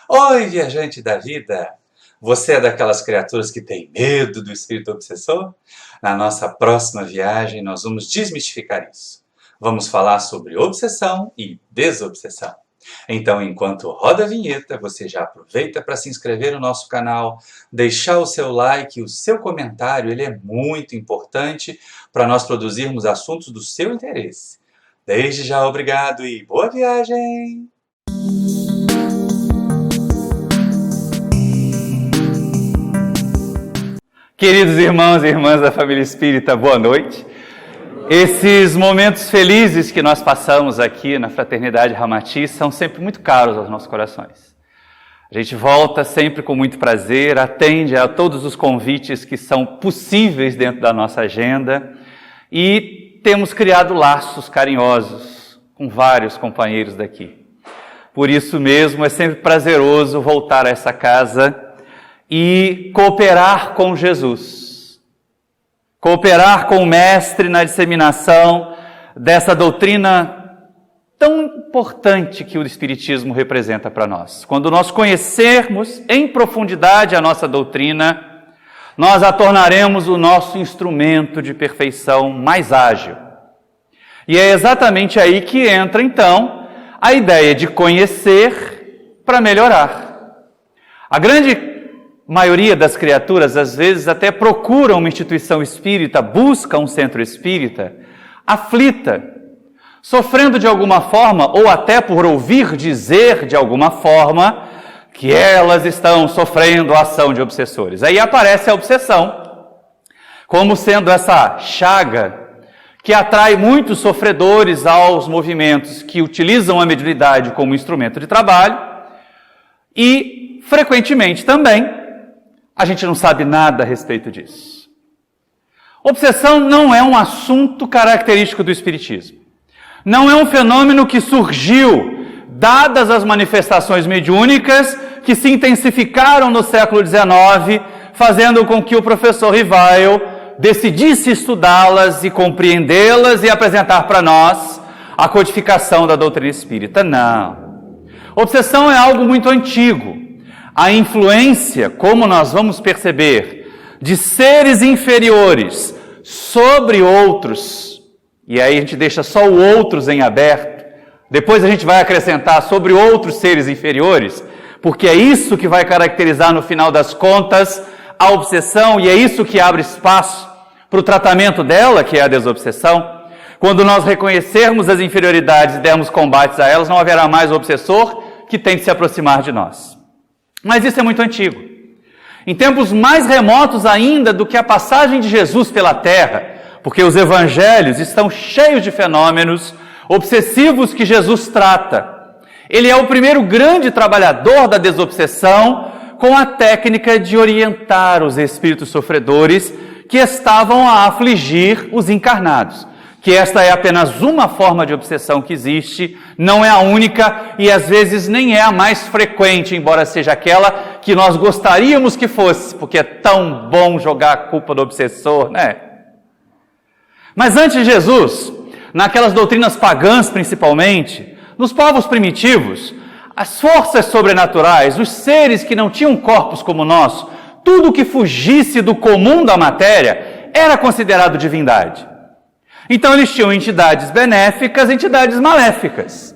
Oi, viajante da vida! Você é daquelas criaturas que tem medo do espírito obsessor? Na nossa próxima viagem, nós vamos desmistificar isso. Vamos falar sobre obsessão e desobsessão. Então, enquanto roda a vinheta, você já aproveita para se inscrever no nosso canal, deixar o seu like e o seu comentário, ele é muito importante para nós produzirmos assuntos do seu interesse. Desde já, obrigado e boa viagem! Queridos irmãos e irmãs da família espírita, boa noite. Esses momentos felizes que nós passamos aqui na Fraternidade Ramati são sempre muito caros aos nossos corações. A gente volta sempre com muito prazer, atende a todos os convites que são possíveis dentro da nossa agenda e temos criado laços carinhosos com vários companheiros daqui. Por isso mesmo é sempre prazeroso voltar a essa casa e cooperar com Jesus, cooperar com o Mestre na disseminação dessa doutrina tão importante que o Espiritismo representa para nós. Quando nós conhecermos em profundidade a nossa doutrina, nós a tornaremos o nosso instrumento de perfeição mais ágil. E é exatamente aí que entra, então, a ideia de conhecer para melhorar. A grande maioria das criaturas, às vezes, até procura uma instituição espírita, busca um centro espírita, aflita, sofrendo de alguma forma, ou até por ouvir dizer de alguma forma, que elas estão sofrendo a ação de obsessores. Aí aparece a obsessão, como sendo essa chaga que atrai muitos sofredores aos movimentos que utilizam a mediunidade como instrumento de trabalho e, frequentemente também, a gente não sabe nada a respeito disso. Obsessão não é um assunto característico do Espiritismo. Não é um fenômeno que surgiu, dadas as manifestações mediúnicas que se intensificaram no século XIX, fazendo com que o professor Rivail decidisse estudá-las e compreendê-las e apresentar para nós a codificação da doutrina espírita. Não. Obsessão é algo muito antigo. A influência, como nós vamos perceber, de seres inferiores sobre outros, e aí a gente deixa só o outros em aberto, depois a gente vai acrescentar sobre outros seres inferiores, porque é isso que vai caracterizar no final das contas a obsessão, e é isso que abre espaço para o tratamento dela, que é a desobsessão. Quando nós reconhecermos as inferioridades e dermos combates a elas, não haverá mais o obsessor que tente se aproximar de nós. Mas isso é muito antigo. Em tempos mais remotos ainda do que a passagem de Jesus pela terra, porque os evangelhos estão cheios de fenômenos obsessivos que Jesus trata. Ele é o primeiro grande trabalhador da desobsessão com a técnica de orientar os espíritos sofredores que estavam a afligir os encarnados. Que esta é apenas uma forma de obsessão que existe, não é a única e às vezes nem é a mais frequente, embora seja aquela que nós gostaríamos que fosse, porque é tão bom jogar a culpa do obsessor, né? Mas antes de Jesus, naquelas doutrinas pagãs principalmente, nos povos primitivos, as forças sobrenaturais, os seres que não tinham corpos como o nosso, tudo que fugisse do comum da matéria era considerado divindade. Então eles tinham entidades benéficas, entidades maléficas.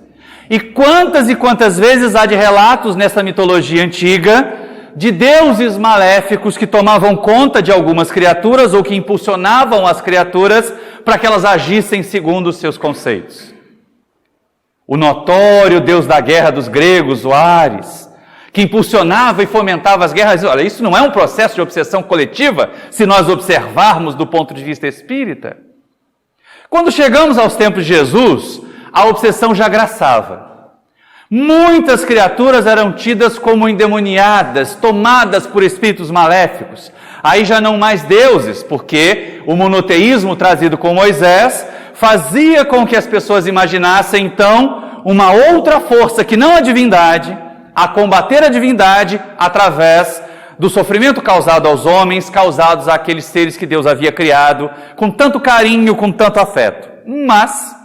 E quantas vezes há de relatos nessa mitologia antiga de deuses maléficos que tomavam conta de algumas criaturas ou que impulsionavam as criaturas para que elas agissem segundo os seus conceitos. O notório deus da guerra dos gregos, o Ares, que impulsionava e fomentava as guerras. Olha, isso não é um processo de obsessão coletiva, se nós observarmos do ponto de vista espírita. Quando chegamos aos tempos de Jesus, a obsessão já graçava. Muitas criaturas eram tidas como endemoniadas, tomadas por espíritos maléficos. Aí já não mais deuses, porque o monoteísmo trazido com Moisés fazia com que as pessoas imaginassem, então, uma outra força que não a divindade, a combater a divindade através do sofrimento causado aos homens, causados àqueles seres que Deus havia criado, com tanto carinho, com tanto afeto. Mas,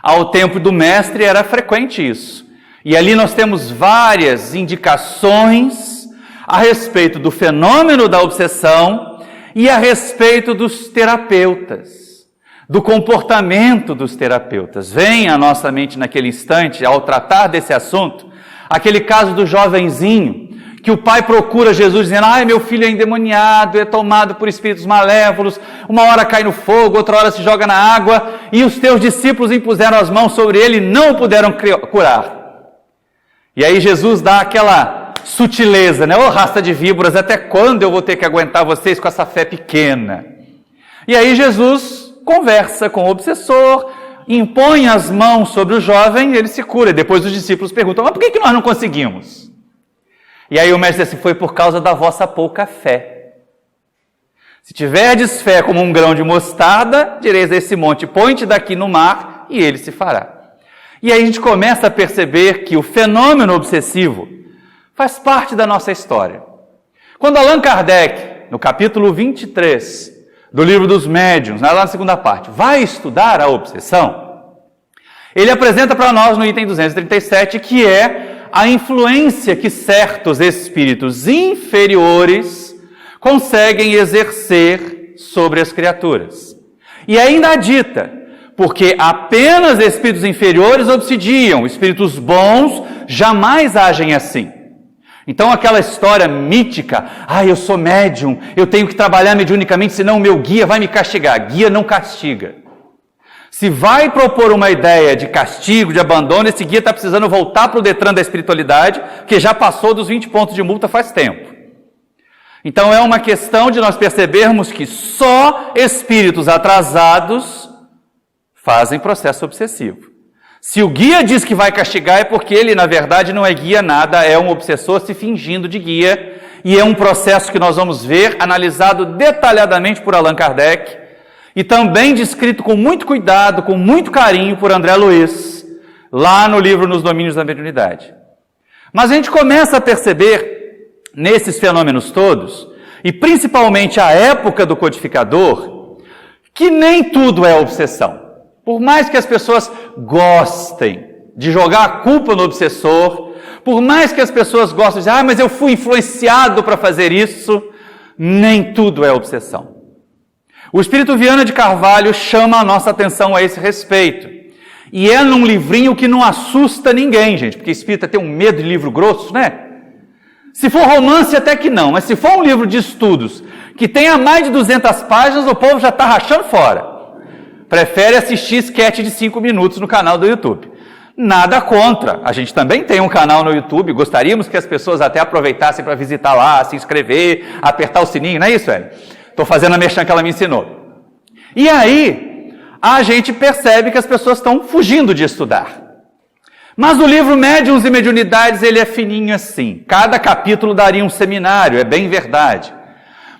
ao tempo do Mestre, era frequente isso. E ali nós temos várias indicações a respeito do fenômeno da obsessão e a respeito dos terapeutas, do comportamento dos terapeutas. Vem à nossa mente naquele instante, ao tratar desse assunto, aquele caso do jovenzinho, que o pai procura Jesus dizendo: ai, meu filho é endemoniado, é tomado por espíritos malévolos, uma hora cai no fogo, outra hora se joga na água, e os teus discípulos impuseram as mãos sobre ele e não o puderam curar. E aí Jesus dá aquela sutileza, né? Ô raça de víboras, até quando eu vou ter que aguentar vocês com essa fé pequena? E aí Jesus conversa com o obsessor, impõe as mãos sobre o jovem e ele se cura. E depois os discípulos perguntam: mas por que nós não conseguimos? E aí o mestre diz assim: foi por causa da vossa pouca fé. Se tiverdes fé como um grão de mostarda, direis a esse monte: põe-te daqui no mar, e ele se fará. E aí a gente começa a perceber que o fenômeno obsessivo faz parte da nossa história. Quando Allan Kardec, no capítulo 23 do livro dos médiuns, lá na segunda parte, vai estudar a obsessão, ele apresenta para nós no item 237 que é a influência que certos espíritos inferiores conseguem exercer sobre as criaturas. E ainda dita, porque apenas espíritos inferiores obsidiam, espíritos bons jamais agem assim. Então aquela história mítica: eu sou médium, eu tenho que trabalhar mediunicamente, senão o meu guia vai me castigar. Guia não castiga. Se vai propor uma ideia de castigo, de abandono, esse guia está precisando voltar para o Detran da espiritualidade, que já passou dos 20 pontos de multa faz tempo. Então é uma questão de nós percebermos que só espíritos atrasados fazem processo obsessivo. Se o guia diz que vai castigar, é porque ele, na verdade, não é guia nada, é um obsessor se fingindo de guia, e é um processo que nós vamos ver, analisado detalhadamente por Allan Kardec, e também descrito com muito cuidado, com muito carinho por André Luiz, lá no livro Nos Domínios da Mediunidade. Mas a gente começa a perceber, nesses fenômenos todos, e principalmente a época do codificador, que nem tudo é obsessão. Por mais que as pessoas gostem de jogar a culpa no obsessor, por mais que as pessoas gostem de dizer: mas eu fui influenciado para fazer isso, nem tudo é obsessão. O Espírito Viana de Carvalho chama a nossa atenção a esse respeito. E é num livrinho que não assusta ninguém, gente, porque espírita tem um medo de livro grosso, né? Se for romance, até que não, mas se for um livro de estudos que tenha mais de 200 páginas, o povo já está rachando fora. Prefere assistir sketch de 5 minutos no canal do YouTube. Nada contra, a gente também tem um canal no YouTube, gostaríamos que as pessoas até aproveitassem para visitar lá, se inscrever, apertar o sininho, não é isso, Hélio? Estou fazendo a merchan que ela me ensinou. E aí, a gente percebe que as pessoas estão fugindo de estudar. Mas o livro Médiuns e Mediunidades, ele é fininho assim. Cada capítulo daria um seminário, é bem verdade.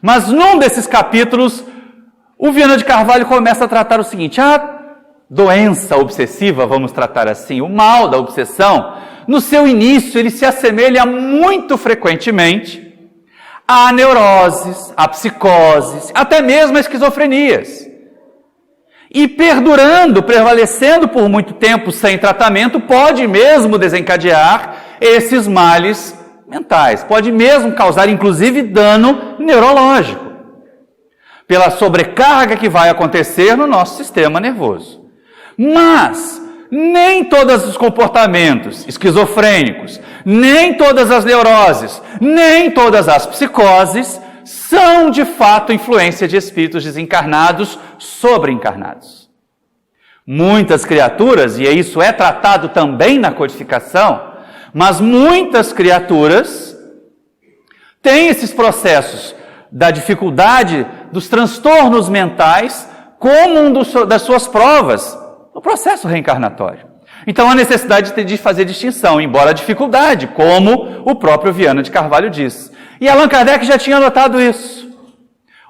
Mas num desses capítulos, o Viana de Carvalho começa a tratar o seguinte: a doença obsessiva, vamos tratar assim, o mal da obsessão, no seu início ele se assemelha muito frequentemente a neuroses, a psicoses, até mesmo a esquizofrenias. E perdurando, prevalecendo por muito tempo sem tratamento, pode mesmo desencadear esses males mentais, pode mesmo causar inclusive dano neurológico, pela sobrecarga que vai acontecer no nosso sistema nervoso. Mas nem todos os comportamentos esquizofrênicos, nem todas as neuroses, nem todas as psicoses são de fato influência de espíritos desencarnados sobre encarnados. Muitas criaturas, e isso é tratado também na codificação, mas muitas criaturas têm esses processos da dificuldade, dos transtornos mentais, como das suas provas no processo reencarnatório. Então, há necessidade de fazer distinção, embora a dificuldade, como o próprio Viana de Carvalho diz. E Allan Kardec já tinha notado isso.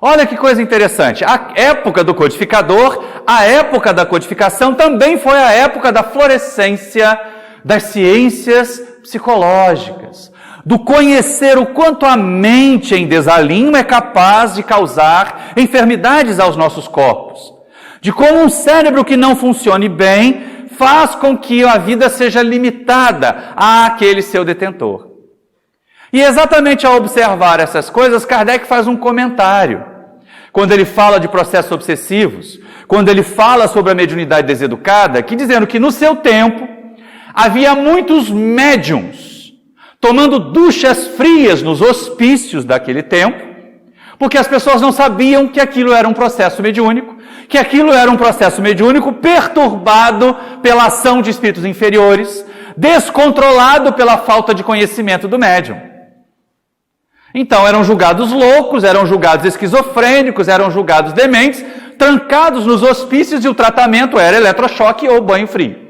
Olha que coisa interessante. A época do codificador, a época da codificação, também foi a época da florescência das ciências psicológicas, do conhecer o quanto a mente em desalinho é capaz de causar enfermidades aos nossos corpos, de como um cérebro que não funcione bem faz com que a vida seja limitada àquele seu detentor. E exatamente ao observar essas coisas, Kardec faz um comentário. Quando ele fala de processos obsessivos, quando ele fala sobre a mediunidade deseducada, que dizendo que no seu tempo havia muitos médiuns tomando duchas frias nos hospícios daquele tempo, porque as pessoas não sabiam que aquilo era um processo mediúnico, que aquilo era um processo mediúnico perturbado pela ação de espíritos inferiores, descontrolado pela falta de conhecimento do médium. Então eram julgados loucos, eram julgados esquizofrênicos, eram julgados dementes, trancados nos hospícios, e o tratamento era eletrochoque ou banho frio.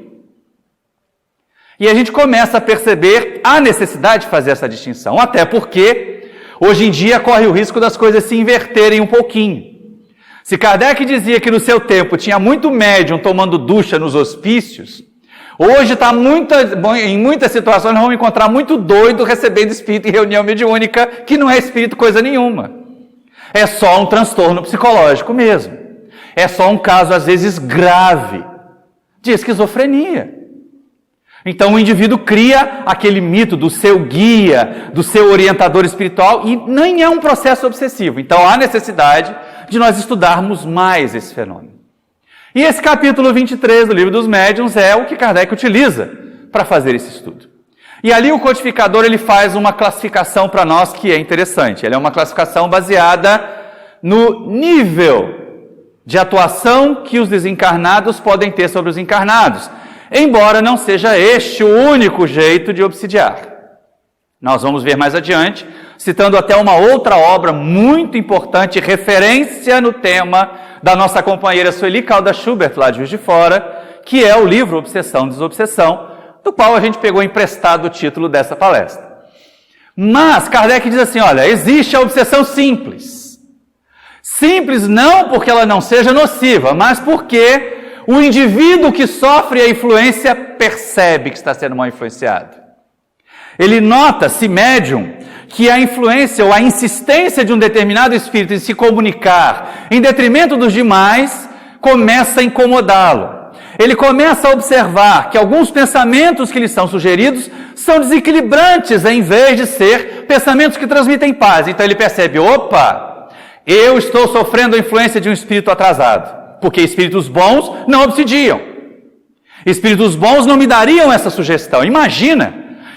E a gente começa a perceber a necessidade de fazer essa distinção, até porque hoje em dia corre o risco das coisas se inverterem um pouquinho. Se Kardec dizia que no seu tempo tinha muito médium tomando ducha nos hospícios, hoje em muitas situações nós vamos encontrar muito doido recebendo espírito em reunião mediúnica, que não é espírito coisa nenhuma. É só um transtorno psicológico mesmo. É só um caso, às vezes, grave de esquizofrenia. Então o indivíduo cria aquele mito do seu guia, do seu orientador espiritual, e nem é um processo obsessivo. Então há necessidade de nós estudarmos mais esse fenômeno. E esse capítulo 23 do Livro dos Médiuns é o que Kardec utiliza para fazer esse estudo. E ali o codificador ele faz uma classificação para nós que é interessante. Ele é uma classificação baseada no nível de atuação que os desencarnados podem ter sobre os encarnados, embora não seja este o único jeito de obsidiar. Nós vamos ver mais adiante, citando até uma outra obra muito importante, referência no tema da nossa companheira Sueli Caldas Schubert, lá de Juiz de Fora, que é o livro Obsessão e Desobsessão, do qual a gente pegou emprestado o título dessa palestra. Mas Kardec diz assim, olha, existe a obsessão simples. Simples não porque ela não seja nociva, mas porque o indivíduo que sofre a influência percebe que está sendo mal influenciado. Ele nota, se médium, que a influência ou a insistência de um determinado espírito em se comunicar em detrimento dos demais começa a incomodá-lo. Ele começa a observar que alguns pensamentos que lhe são sugeridos são desequilibrantes em vez de ser pensamentos que transmitem paz. Então ele percebe, opa, eu estou sofrendo a influência de um espírito atrasado, porque espíritos bons não obsidiam. Espíritos bons não me dariam essa sugestão. Imagina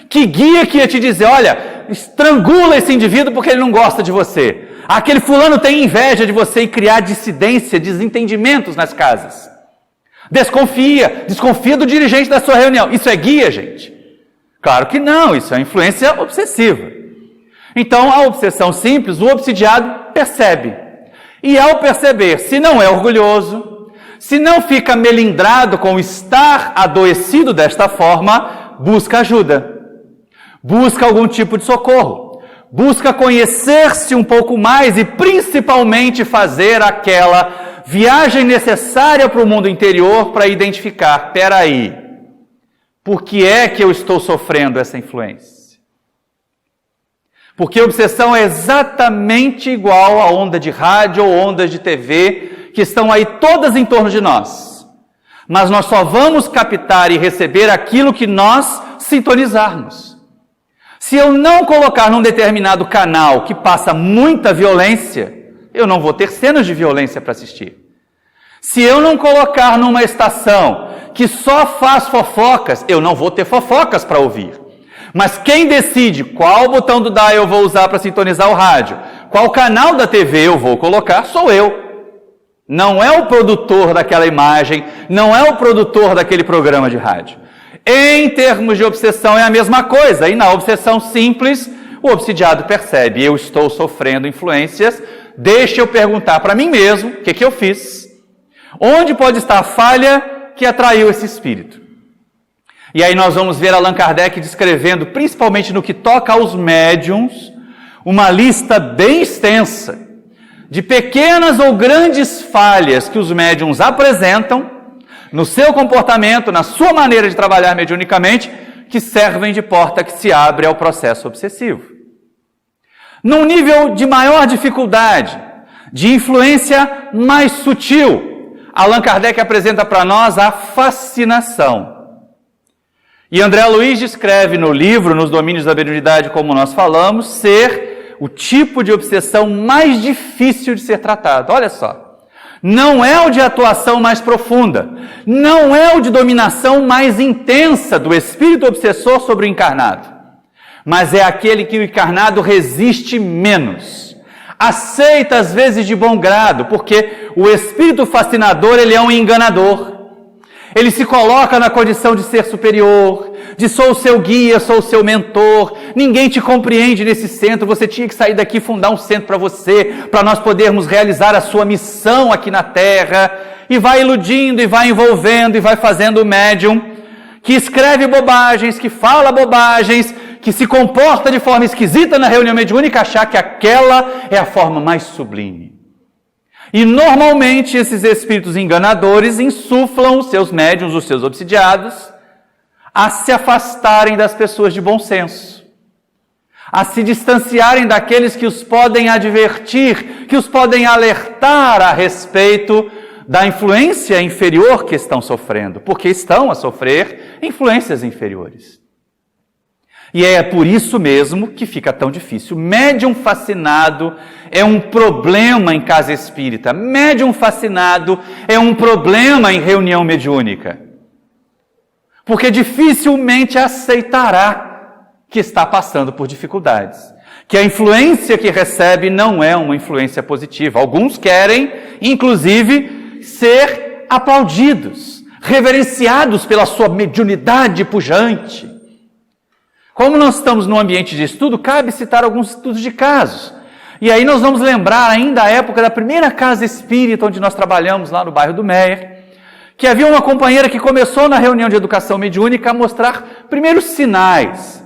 que guia que ia te dizer, olha, estrangula esse indivíduo porque ele não gosta de você. Aquele fulano tem inveja de você, e criar dissidência, desentendimentos nas casas. Desconfia do dirigente da sua reunião. Isso é guia, gente? Claro que não, isso é influência obsessiva. Então, a obsessão simples, o obsidiado percebe. E ao perceber, se não é orgulhoso, se não fica melindrado com estar adoecido desta forma, busca ajuda. Busca algum tipo de socorro. Busca conhecer-se um pouco mais e principalmente fazer aquela viagem necessária para o mundo interior para identificar, peraí, por que é que eu estou sofrendo essa influência? Porque a obsessão é exatamente igual a onda de rádio ou ondas de TV que estão aí todas em torno de nós. Mas nós só vamos captar e receber aquilo que nós sintonizarmos. Se eu não colocar num determinado canal que passa muita violência, eu não vou ter cenas de violência para assistir. Se eu não colocar numa estação que só faz fofocas, eu não vou ter fofocas para ouvir. Mas quem decide qual botão do dial eu vou usar para sintonizar o rádio, qual canal da TV eu vou colocar, sou eu. Não é o produtor daquela imagem, não é o produtor daquele programa de rádio. Em termos de obsessão é a mesma coisa, e na obsessão simples, o obsidiado percebe, eu estou sofrendo influências, deixa eu perguntar para mim mesmo, o que eu fiz? Onde pode estar a falha que atraiu esse espírito? E aí nós vamos ver Allan Kardec descrevendo, principalmente no que toca aos médiuns, uma lista bem extensa de pequenas ou grandes falhas que os médiuns apresentam no seu comportamento, na sua maneira de trabalhar mediunicamente, que servem de porta que se abre ao processo obsessivo. Num nível de maior dificuldade, de influência mais sutil, Allan Kardec apresenta para nós a fascinação. E André Luiz descreve no livro, Nos Domínios da Mediunidade, como nós falamos, ser o tipo de obsessão mais difícil de ser tratado. Olha só. Não é o de atuação mais profunda, não é o de dominação mais intensa do espírito obsessor sobre o encarnado, mas é aquele que o encarnado resiste menos. Aceita às vezes de bom grado, porque o espírito fascinador, ele é um enganador. Ele se coloca na condição de ser superior, de sou o seu guia, sou o seu mentor, ninguém te compreende nesse centro, você tinha que sair daqui e fundar um centro para você, para nós podermos realizar a sua missão aqui na Terra, e vai iludindo, e vai envolvendo, e vai fazendo o médium, que escreve bobagens, que fala bobagens, que se comporta de forma esquisita na reunião mediúnica, achar que aquela é a forma mais sublime. E normalmente esses espíritos enganadores insuflam os seus médiuns, os seus obsidiados, a se afastarem das pessoas de bom senso, a se distanciarem daqueles que os podem advertir, que os podem alertar a respeito da influência inferior que estão sofrendo, porque estão a sofrer influências inferiores. E é por isso mesmo que fica tão difícil. Médium fascinado é um problema em casa espírita. Médium fascinado é um problema em reunião mediúnica. Porque dificilmente aceitará que está passando por dificuldades. Que a influência que recebe não é uma influência positiva. Alguns querem, inclusive, ser aplaudidos, reverenciados pela sua mediunidade pujante. Como nós estamos num ambiente de estudo, cabe citar alguns estudos de casos. E aí nós vamos lembrar ainda a época da primeira casa espírita, onde nós trabalhamos lá no bairro do Meier, que havia uma companheira que começou na reunião de educação mediúnica a mostrar primeiros sinais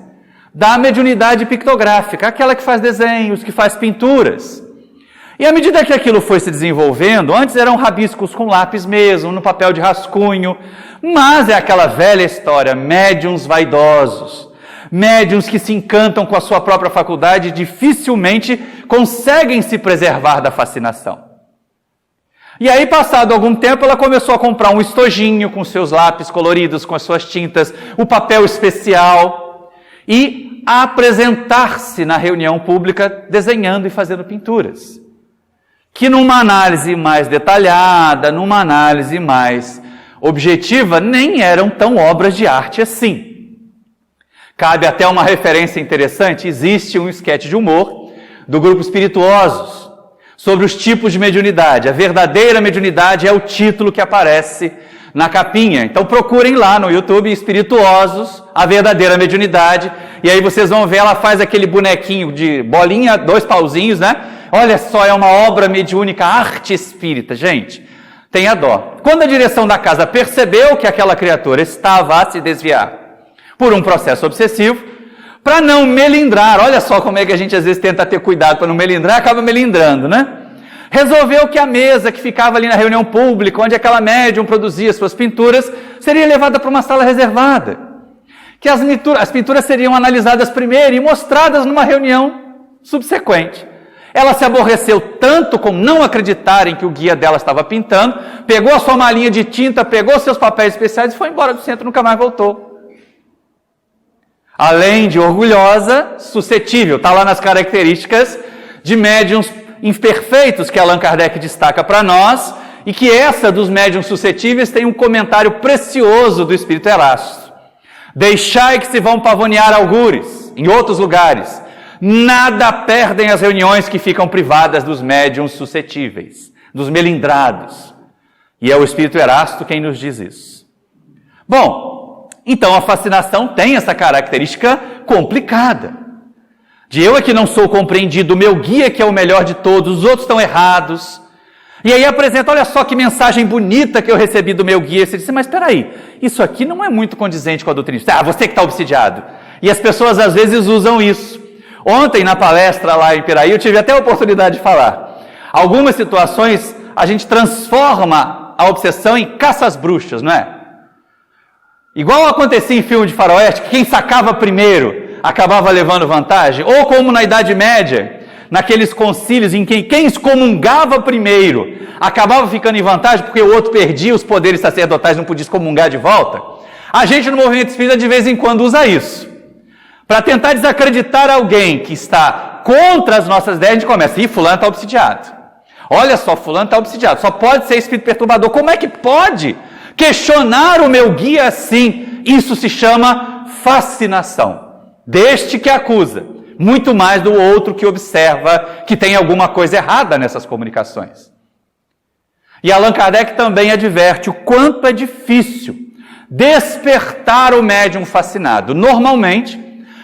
da mediunidade pictográfica, aquela que faz desenhos, que faz pinturas. E à medida que aquilo foi se desenvolvendo, antes eram rabiscos com lápis mesmo, no papel de rascunho, mas é aquela velha história, médiuns vaidosos, médiuns que se encantam com a sua própria faculdade e dificilmente conseguem se preservar da fascinação. E aí, passado algum tempo, ela começou a comprar um estojinho com seus lápis coloridos, com as suas tintas, o papel especial, e a apresentar-se na reunião pública desenhando e fazendo pinturas. Que numa análise mais detalhada, numa análise mais objetiva, nem eram tão obras de arte assim. Cabe até uma referência interessante, existe um esquete de humor do grupo Espirituosos sobre os tipos de mediunidade. A verdadeira mediunidade é o título que aparece na capinha. Então procurem lá no YouTube, Espirituosos, a verdadeira mediunidade, e aí vocês vão ver, ela faz aquele bonequinho de bolinha, 2 pauzinhos, né? Olha só, é uma obra mediúnica, arte espírita, gente. Tenha dó. Quando a direção da casa percebeu que aquela criatura estava a se desviar por um processo obsessivo, para não melindrar, olha só como é que a gente às vezes tenta ter cuidado para não melindrar, acaba melindrando, né? Resolveu que a mesa que ficava ali na reunião pública, onde aquela médium produzia suas pinturas, seria levada para uma sala reservada. Que as pinturas seriam analisadas primeiro e mostradas numa reunião subsequente. Ela se aborreceu tanto com não acreditarem que o guia dela estava pintando, pegou a sua malinha de tinta, pegou seus papéis especiais e foi embora do centro, nunca mais voltou. Além de orgulhosa, suscetível, está lá nas características de médiuns imperfeitos que Allan Kardec destaca para nós, e que essa dos médiuns suscetíveis tem um comentário precioso do Espírito Erasto. Deixai que se vão pavonear algures, em outros lugares, nada perdem as reuniões que ficam privadas dos médiuns suscetíveis, dos melindrados. E é o Espírito Erasto quem nos diz isso. Bom, então a fascinação tem essa característica complicada. De eu é que não sou compreendido, o meu guia que é o melhor de todos, os outros estão errados. E aí apresenta, olha só que mensagem bonita que eu recebi do meu guia. Você disse, mas espera aí, isso aqui não é muito condizente com a doutrina. Ah, você que está obsidiado. E as pessoas às vezes usam isso. Ontem na palestra lá em Piraí, eu tive até a oportunidade de falar. Algumas situações a gente transforma a obsessão em caça às bruxas, não é? Igual acontecia em filme de faroeste, que quem sacava primeiro acabava levando vantagem, ou como na Idade Média, naqueles concílios em que quem excomungava primeiro acabava ficando em vantagem porque o outro perdia os poderes sacerdotais e não podia excomungar de volta, a gente no movimento espírita de vez em quando usa isso. Para tentar desacreditar alguém que está contra as nossas ideias, a gente começa, fulano está obsidiado. Olha só, fulano está obsidiado, só pode ser espírito perturbador. Como é que pode questionar o meu guia assim? Isso se chama fascinação. Deste que acusa, muito mais do outro que observa que tem alguma coisa errada nessas comunicações. E Allan Kardec também adverte o quanto é difícil despertar o médium fascinado. Normalmente,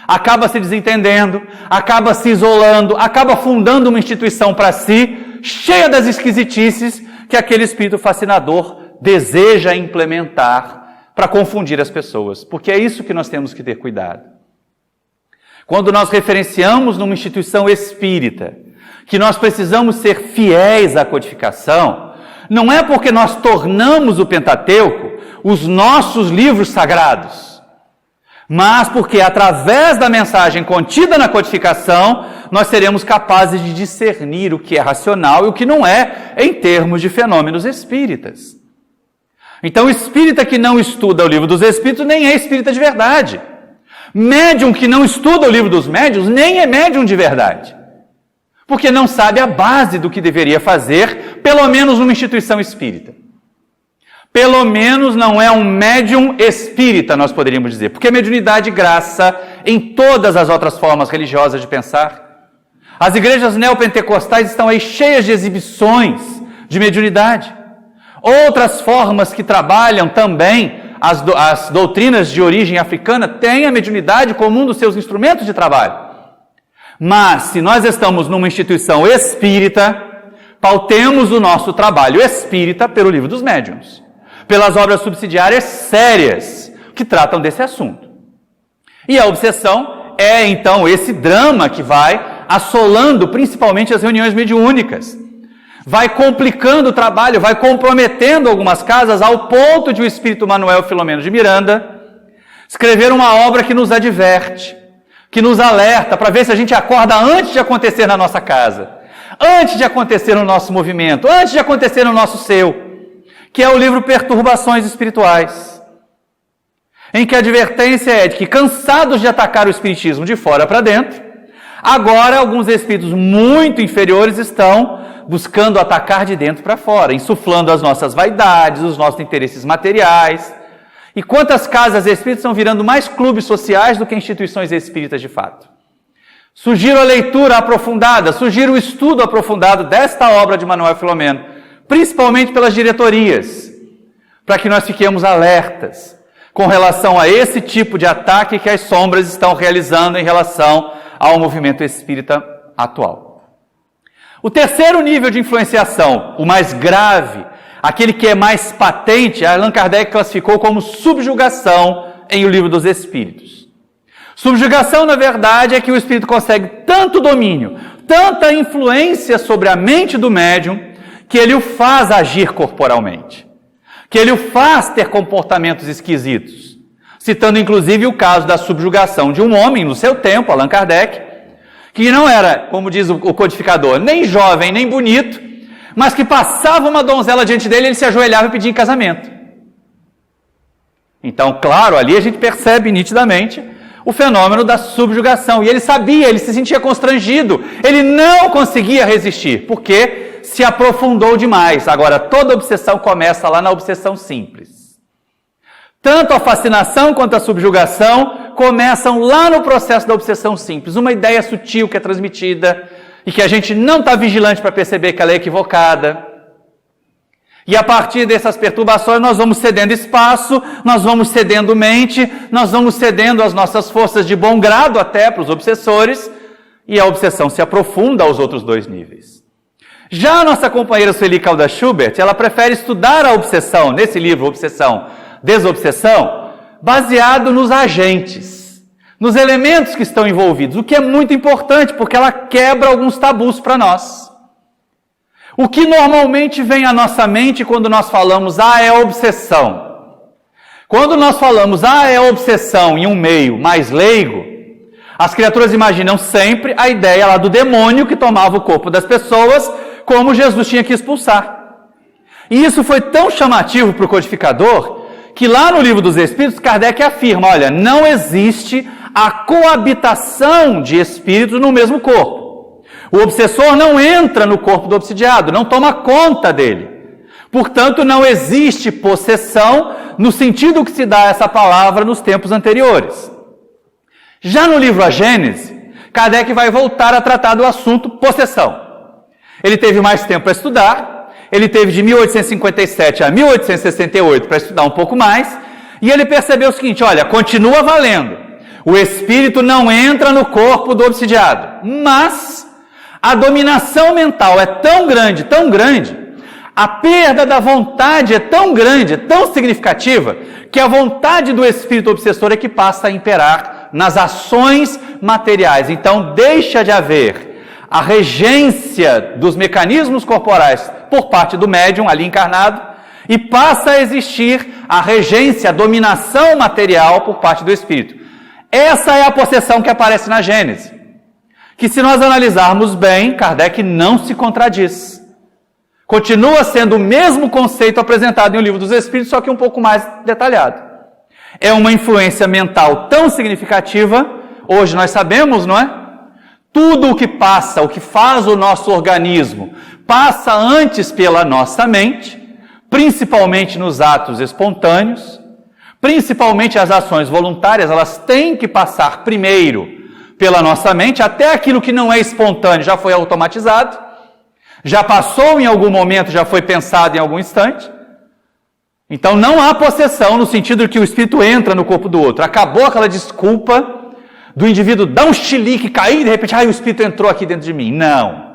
acaba se desentendendo, acaba se isolando, acaba fundando uma instituição para si, cheia das esquisitices que aquele espírito fascinador deseja implementar para confundir as pessoas. Porque é isso que nós temos que ter cuidado. Quando nós referenciamos numa instituição espírita que nós precisamos ser fiéis à codificação, não é porque nós tornamos o Pentateuco os nossos livros sagrados, mas porque através da mensagem contida na codificação, nós seremos capazes de discernir o que é racional e o que não é, em termos de fenômenos espíritas. Então, o espírita que não estuda o livro dos espíritos nem é espírita de verdade. Médium que não estuda o livro dos médiuns nem é médium de verdade. Porque não sabe a base do que deveria fazer, pelo menos numa instituição espírita. Pelo menos não é um médium espírita, nós poderíamos dizer. Porque a mediunidade graça em todas as outras formas religiosas de pensar. As igrejas neopentecostais estão aí cheias de exibições de mediunidade. Outras formas que trabalham também as doutrinas de origem africana têm a mediunidade como um dos seus instrumentos de trabalho. Mas, se nós estamos numa instituição espírita, pautemos o nosso trabalho espírita pelo livro dos médiuns, pelas obras subsidiárias sérias que tratam desse assunto. E a obsessão é, então, esse drama que vai assolando principalmente as reuniões mediúnicas. Vai complicando o trabalho, vai comprometendo algumas casas ao ponto de o espírito Manuel Filomeno de Miranda escrever uma obra que nos adverte, que nos alerta para ver se a gente acorda antes de acontecer na nossa casa, antes de acontecer no nosso movimento, antes de acontecer no nosso seu, que é o livro Perturbações Espirituais, em que a advertência é de que, cansados de atacar o espiritismo de fora para dentro, agora alguns espíritos muito inferiores estão buscando atacar de dentro para fora, insuflando as nossas vaidades, os nossos interesses materiais. E quantas casas espíritas estão virando mais clubes sociais do que instituições espíritas de fato? Sugiro a leitura aprofundada, sugiro o estudo aprofundado desta obra de Manuel Filomeno, principalmente pelas diretorias, para que nós fiquemos alertas com relação a esse tipo de ataque que as sombras estão realizando em relação ao movimento espírita atual. O terceiro nível de influenciação, o mais grave, aquele que é mais patente, Allan Kardec classificou como subjugação em O Livro dos Espíritos. Subjugação, na verdade, é que o espírito consegue tanto domínio, tanta influência sobre a mente do médium, que ele o faz agir corporalmente, que ele o faz ter comportamentos esquisitos. Citando inclusive o caso da subjugação de um homem no seu tempo, Allan Kardec, que não era, como diz o codificador, nem jovem, nem bonito, mas que passava uma donzela diante dele e ele se ajoelhava e pedia em casamento. Então, claro, ali a gente percebe nitidamente o fenômeno da subjugação. E ele sabia, ele se sentia constrangido, ele não conseguia resistir, porque se aprofundou demais. Agora, toda obsessão começa lá na obsessão simples. Tanto a fascinação quanto a subjugação começam lá no processo da obsessão simples. Uma ideia sutil que é transmitida e que a gente não está vigilante para perceber que ela é equivocada. E a partir dessas perturbações nós vamos cedendo espaço, nós vamos cedendo mente, nós vamos cedendo as nossas forças de bom grado até para os obsessores, e a obsessão se aprofunda aos outros dois níveis. Já a nossa companheira Sueli Caldas Schubert, ela prefere estudar a obsessão, nesse livro Obsessão, Desobsessão, baseado nos agentes, nos elementos que estão envolvidos, o que é muito importante, porque ela quebra alguns tabus para nós. O que normalmente vem à nossa mente quando nós falamos, é obsessão. Quando nós falamos, é obsessão em um meio mais leigo, As criaturas imaginam sempre a ideia lá do demônio que tomava o corpo das pessoas, como Jesus tinha que expulsar. E isso foi tão chamativo para o codificador, que lá no Livro dos Espíritos, Kardec afirma, olha, não existe a coabitação de espíritos no mesmo corpo. O obsessor não entra no corpo do obsidiado, não toma conta dele. Portanto, não existe possessão no sentido que se dá essa palavra nos tempos anteriores. Já no livro A Gênese, Kardec vai voltar a tratar do assunto possessão. Ele teve mais tempo para estudar, ele teve de 1857 a 1868 para estudar um pouco mais, e ele percebeu o seguinte, olha, continua valendo. O espírito não entra no corpo do obsidiado, mas a dominação mental é tão grande, a perda da vontade é tão grande, tão significativa, que a vontade do espírito obsessor é que passa a imperar nas ações materiais. Então, deixa de haver a regência dos mecanismos corporais por parte do médium ali encarnado e passa a existir a regência, a dominação material por parte do espírito. Essa é a possessão que aparece na Gênese, que se nós analisarmos bem, Kardec não se contradiz. Continua sendo o mesmo conceito apresentado em O Livro dos Espíritos, só que um pouco mais detalhado. É uma influência mental tão significativa, hoje nós sabemos, não é? Tudo o que passa, o que faz o nosso organismo, passa antes pela nossa mente, principalmente nos atos espontâneos, principalmente as ações voluntárias, elas têm que passar primeiro pela nossa mente, até aquilo que não é espontâneo já foi automatizado, já passou em algum momento, já foi pensado em algum instante. Então não há possessão no sentido de que o espírito entra no corpo do outro. Acabou aquela desculpa do indivíduo dar um chilique, cair e de repente, o espírito entrou aqui dentro de mim. Não.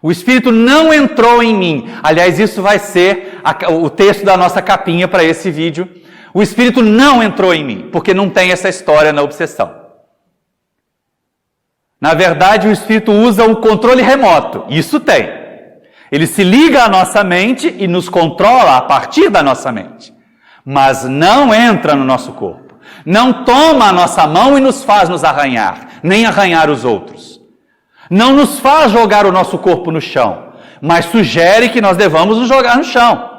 O espírito não entrou em mim. Aliás, isso vai ser o texto da nossa capinha para esse vídeo. O espírito não entrou em mim, porque não tem essa história na obsessão. Na verdade, o espírito usa um controle remoto. Isso tem. Ele se liga à nossa mente e nos controla a partir da nossa mente. Mas não entra no nosso corpo. Não toma a nossa mão e nos faz nos arranhar, nem arranhar os outros. Não nos faz jogar o nosso corpo no chão, mas sugere que nós devamos nos jogar no chão.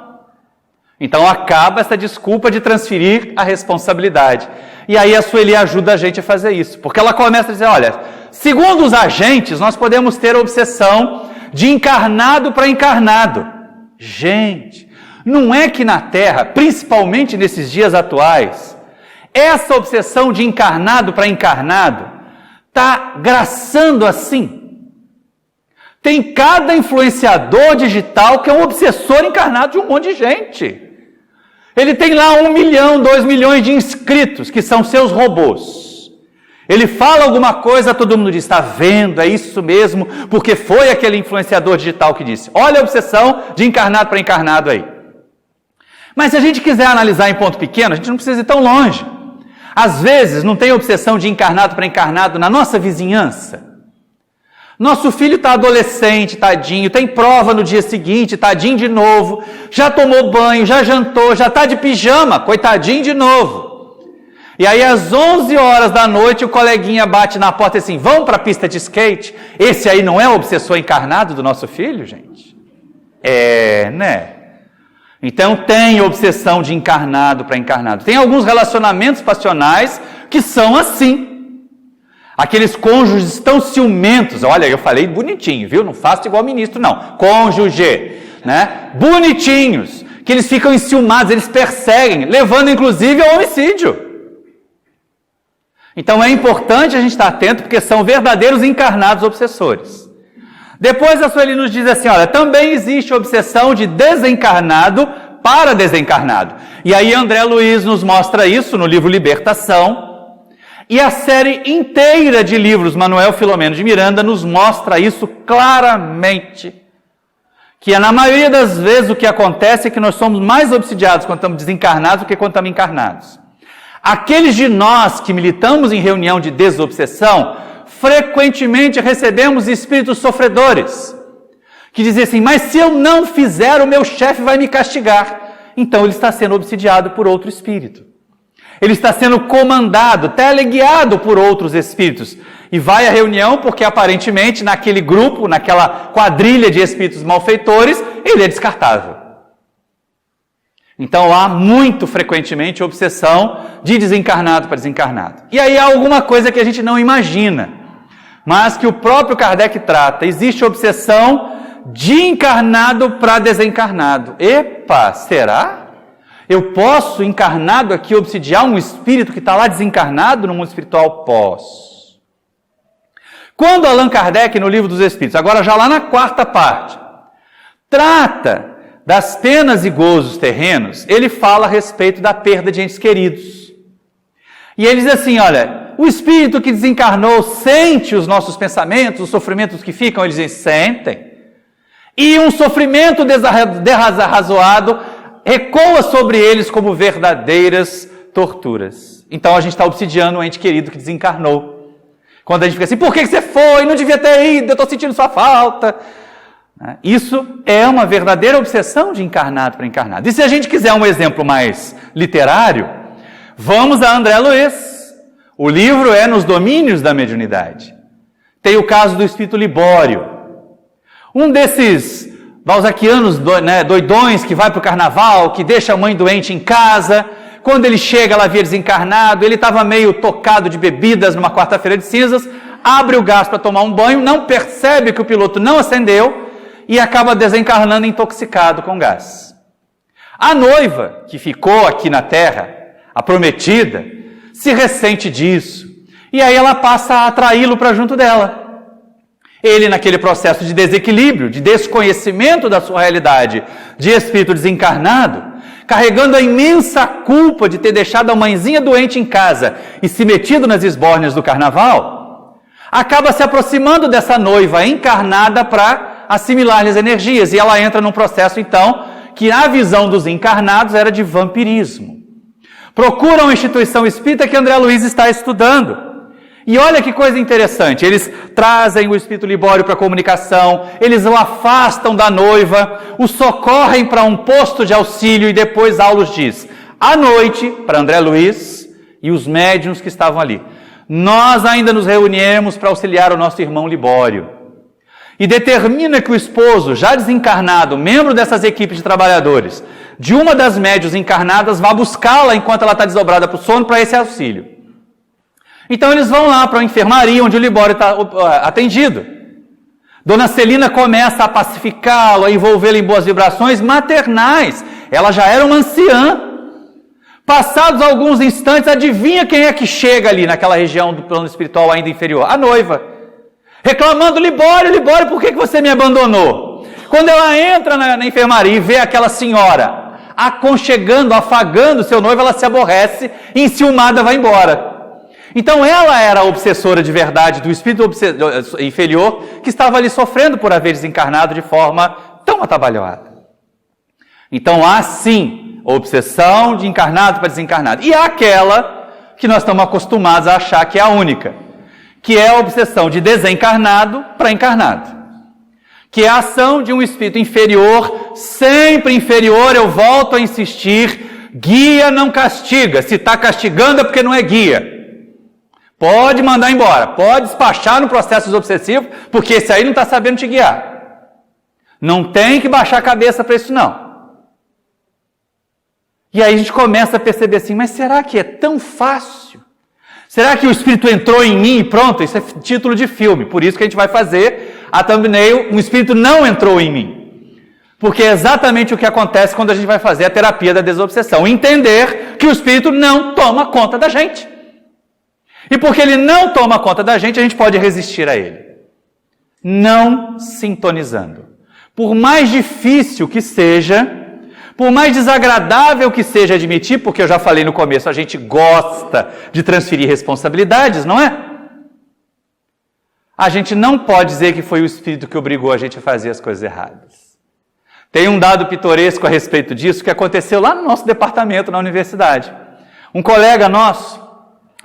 Então acaba essa desculpa de transferir a responsabilidade. E aí a Sueli ajuda a gente a fazer isso, porque ela começa a dizer, olha, segundo os agentes, nós podemos ter a obsessão de encarnado para encarnado. Gente, não é que na Terra, principalmente nesses dias atuais, essa obsessão de encarnado para encarnado está graçando assim. Tem cada influenciador digital que é um obsessor encarnado de um monte de gente. Ele tem lá 1 milhão, 2 milhões de inscritos, que são seus robôs. Ele fala alguma coisa, todo mundo diz, está vendo, é isso mesmo, porque foi aquele influenciador digital que disse. Olha a obsessão de encarnado para encarnado aí. Mas se a gente quiser analisar em ponto pequeno, a gente não precisa ir tão longe. Às vezes, não tem obsessão de encarnado para encarnado na nossa vizinhança. Nosso filho está adolescente, tadinho, tem prova no dia seguinte, tadinho de novo, já tomou banho, já jantou, já está de pijama, coitadinho de novo. E aí às 11 horas da noite o coleguinha bate na porta e assim, vamos para a pista de skate? Esse aí não é o obsessor encarnado do nosso filho, gente? É, né? Então tem obsessão de encarnado para encarnado. Tem alguns relacionamentos passionais que são assim. Aqueles cônjuges tão ciumentos, olha, eu falei bonitinho, viu? Não faço igual ministro, não. Cônjuge, né? Bonitinhos, que eles ficam enciumados, eles perseguem, levando inclusive ao homicídio. Então é importante a gente estar atento, porque são verdadeiros encarnados obsessores. Depois a Sueli nos diz assim, olha, também existe obsessão de desencarnado para desencarnado. E aí André Luiz nos mostra isso no livro Libertação. E a série inteira de livros Manuel Filomeno de Miranda nos mostra isso claramente. Que na maioria das vezes o que acontece é que nós somos mais obsidiados quando estamos desencarnados do que quando estamos encarnados. Aqueles de nós que militamos em reunião de desobsessão, frequentemente recebemos espíritos sofredores, que dizem assim, mas se eu não fizer, o meu chefe vai me castigar. Então ele está sendo obsidiado por outro espírito. Ele está sendo comandado, teleguiado por outros espíritos. E vai à reunião porque aparentemente naquele grupo, naquela quadrilha de espíritos malfeitores, ele é descartável. Então há muito frequentemente obsessão de desencarnado para desencarnado. E aí há alguma coisa que a gente não imagina, mas que o próprio Kardec trata. Existe obsessão de encarnado para desencarnado. Epa, será? Eu posso, encarnado aqui, obsidiar um espírito que está lá desencarnado no mundo espiritual? Posso. Quando Allan Kardec, no Livro dos Espíritos, agora já lá na quarta parte, trata das penas e gozos terrenos, ele fala a respeito da perda de entes queridos. E ele diz assim, olha, o espírito que desencarnou sente os nossos pensamentos, os sofrimentos que ficam, eles dizem, sentem. E um sofrimento desarrazoado ecoa sobre eles como verdadeiras torturas. Então a gente está obsidiando um ente querido que desencarnou. Quando a gente fica assim, por que você foi? Não devia ter ido, eu estou sentindo sua falta. Isso é uma verdadeira obsessão de encarnado para encarnado. E se a gente quiser um exemplo mais literário, vamos a André Luiz. O livro é Nos Domínios da Mediunidade. Tem o caso do espírito Libório. Um desses balzaquianos doidões que vai para o carnaval, que deixa a mãe doente em casa. Quando ele chega, ela havia desencarnado, ele estava meio tocado de bebidas numa quarta-feira de cinzas, abre o gás para tomar um banho, não percebe que o piloto não acendeu e acaba desencarnando intoxicado com gás. A noiva, que ficou aqui na terra, a prometida, se ressente disso. E aí ela passa a atraí-lo para junto dela. Ele, naquele processo de desequilíbrio, de desconhecimento da sua realidade, de espírito desencarnado, carregando a imensa culpa de ter deixado a mãezinha doente em casa e se metido nas esbórnias do carnaval, acaba se aproximando dessa noiva encarnada para assimilar-lhes energias. E ela entra num processo, então, que na visão dos encarnados era de vampirismo. Procuram a instituição espírita que André Luiz está estudando. E olha que coisa interessante, eles trazem o espírito Libório para a comunicação, eles o afastam da noiva, o socorrem para um posto de auxílio e depois Aulus diz, à noite, para André Luiz e os médiuns que estavam ali, nós ainda nos reunimos para auxiliar o nosso irmão Libório. E determina que o esposo, já desencarnado, membro dessas equipes de trabalhadores, de uma das médiuns encarnadas, vá buscá-la enquanto ela está desdobrada para o sono para esse auxílio. Então eles vão lá para a enfermaria onde o Libório está atendido. Dona Celina começa a pacificá-lo, a envolvê-lo em boas vibrações maternais. Ela já era uma anciã. Passados alguns instantes, adivinha quem é que chega ali naquela região do plano espiritual ainda inferior? A noiva. Reclamando, Libório, Libório, por que você me abandonou? Quando ela entra na enfermaria e vê aquela senhora aconchegando, afagando seu noivo, ela se aborrece e enciumada vai embora. Então ela era a obsessora de verdade do espírito inferior que estava ali sofrendo por haver desencarnado de forma tão atabalhoada. Então há sim a obsessão de encarnado para desencarnado. E há aquela que nós estamos acostumados a achar que é a única, que é a obsessão de desencarnado para encarnado. Que é a ação de um espírito inferior, sempre inferior, eu volto a insistir, guia não castiga. Se está castigando é porque não é guia. Pode mandar embora, pode despachar no processo obsessivo, porque esse aí não está sabendo te guiar. Não tem que baixar a cabeça para isso não. E aí a gente começa a perceber assim, mas será que é tão fácil? Será que o Espírito entrou em mim e pronto? Isso é título de filme, por isso que a gente vai fazer a thumbnail, um Espírito não entrou em mim. Porque é exatamente o que acontece quando a gente vai fazer a terapia da desobsessão. Entender que o Espírito não toma conta da gente. E porque ele não toma conta da gente, a gente pode resistir a ele. Não sintonizando. Por mais difícil que seja, por mais desagradável que seja admitir, porque eu já falei no começo, a gente gosta de transferir responsabilidades, não é? A gente não pode dizer que foi o Espírito que obrigou a gente a fazer as coisas erradas. Tem um dado pitoresco a respeito disso que aconteceu lá no nosso departamento, na universidade. Um colega nosso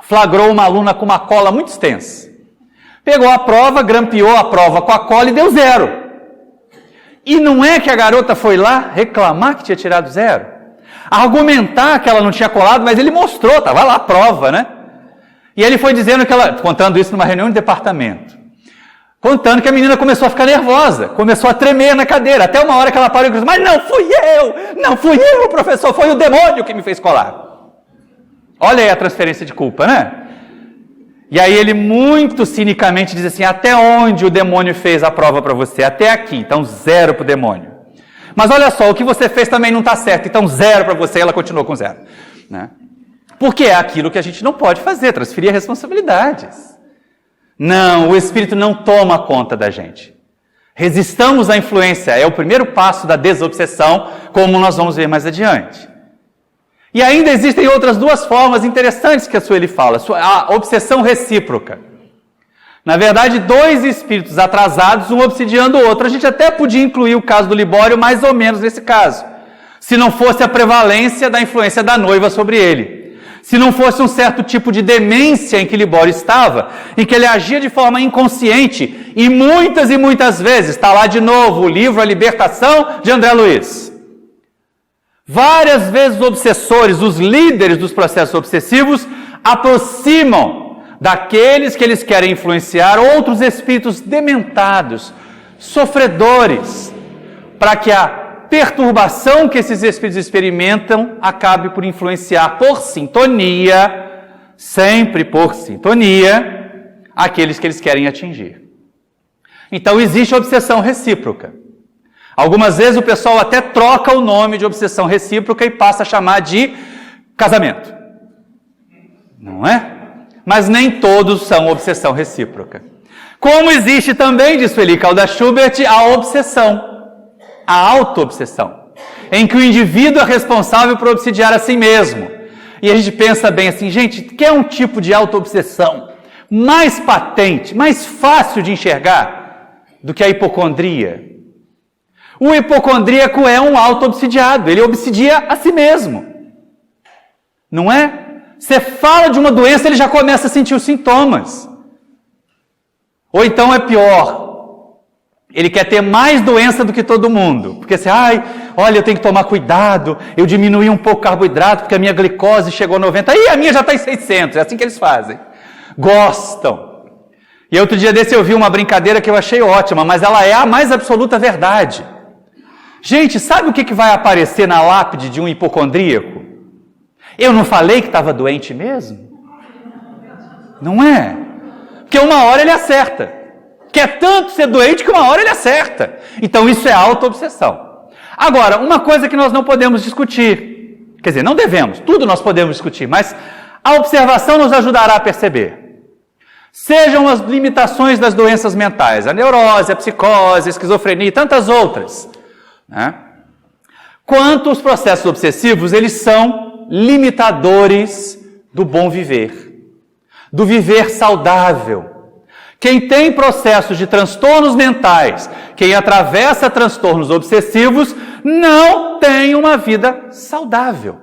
flagrou uma aluna com uma cola muito extensa. Pegou a prova, grampeou a prova com a cola e deu 0. E não é que a garota foi lá reclamar que tinha tirado 0. argumentar que ela não tinha colado, mas ele mostrou, estava lá a prova, né? E ele foi dizendo que ela, contando isso numa reunião de departamento, contando que a menina começou a ficar nervosa, começou a tremer na cadeira, até uma hora que ela parou e disse, mas não fui eu, professor, foi o demônio que me fez colar. Olha aí a transferência de culpa, né? E aí ele muito cinicamente diz assim, até onde o demônio fez a prova para você? Até aqui, então 0 para o demônio. Mas olha só, o que você fez também não está certo, então 0 para você, e ela continua com 0. Né? Porque é aquilo que a gente não pode fazer, transferir responsabilidades. Não, o Espírito não toma conta da gente. Resistamos à influência, é o primeiro passo da desobsessão, como nós vamos ver mais adiante. E ainda existem outras 2 formas interessantes que a Sueli fala, a obsessão recíproca. Na verdade, 2 espíritos atrasados, um obsidiando o outro. A gente até podia incluir o caso do Libório mais ou menos nesse caso, se não fosse a prevalência da influência da noiva sobre ele. Se não fosse um certo tipo de demência em que Libório estava, em que ele agia de forma inconsciente, e muitas vezes, está lá de novo o livro A Libertação de André Luiz. Várias vezes os obsessores, os líderes dos processos obsessivos, aproximam daqueles que eles querem influenciar outros espíritos dementados, sofredores, para que a perturbação que esses espíritos experimentam acabe por influenciar por sintonia, sempre por sintonia, aqueles que eles querem atingir. Então existe a obsessão recíproca. Algumas vezes o pessoal até troca o nome de obsessão recíproca e passa a chamar de casamento. Não é? Mas nem todos são obsessão recíproca. Como existe também, diz Sueli Caldas Schubert, a obsessão, a auto-obsessão, em que o indivíduo é responsável por obsidiar a si mesmo. E a gente pensa bem assim, gente, quer um tipo de auto-obsessão mais patente, mais fácil de enxergar do que a hipocondria? O hipocondríaco é um auto-obsidiado, ele obsidia a si mesmo. Não é? Você fala de uma doença, ele já começa a sentir os sintomas. Ou então é pior, ele quer ter mais doença do que todo mundo. Porque você, olha, eu tenho que tomar cuidado, eu diminuí um pouco o carboidrato, porque a minha glicose chegou a 90, a minha já está em 600, é assim que eles fazem. Gostam. E outro dia desse eu vi uma brincadeira que eu achei ótima, mas ela é a mais absoluta verdade. Gente, sabe o que vai aparecer na lápide de um hipocondríaco? Eu não falei que estava doente mesmo? Não é? Porque uma hora ele acerta. Quer tanto ser doente que uma hora ele acerta. Então isso é auto-obsessão. Agora, uma coisa que nós não podemos discutir, quer dizer, não devemos, tudo nós podemos discutir, mas a observação nos ajudará a perceber. Sejam as limitações das doenças mentais, a neurose, a psicose, a esquizofrenia e tantas outras, né? Quanto os processos obsessivos, eles são limitadores do bom viver, do viver saudável. Quem tem processos de transtornos mentais, quem atravessa transtornos obsessivos, não tem uma vida saudável.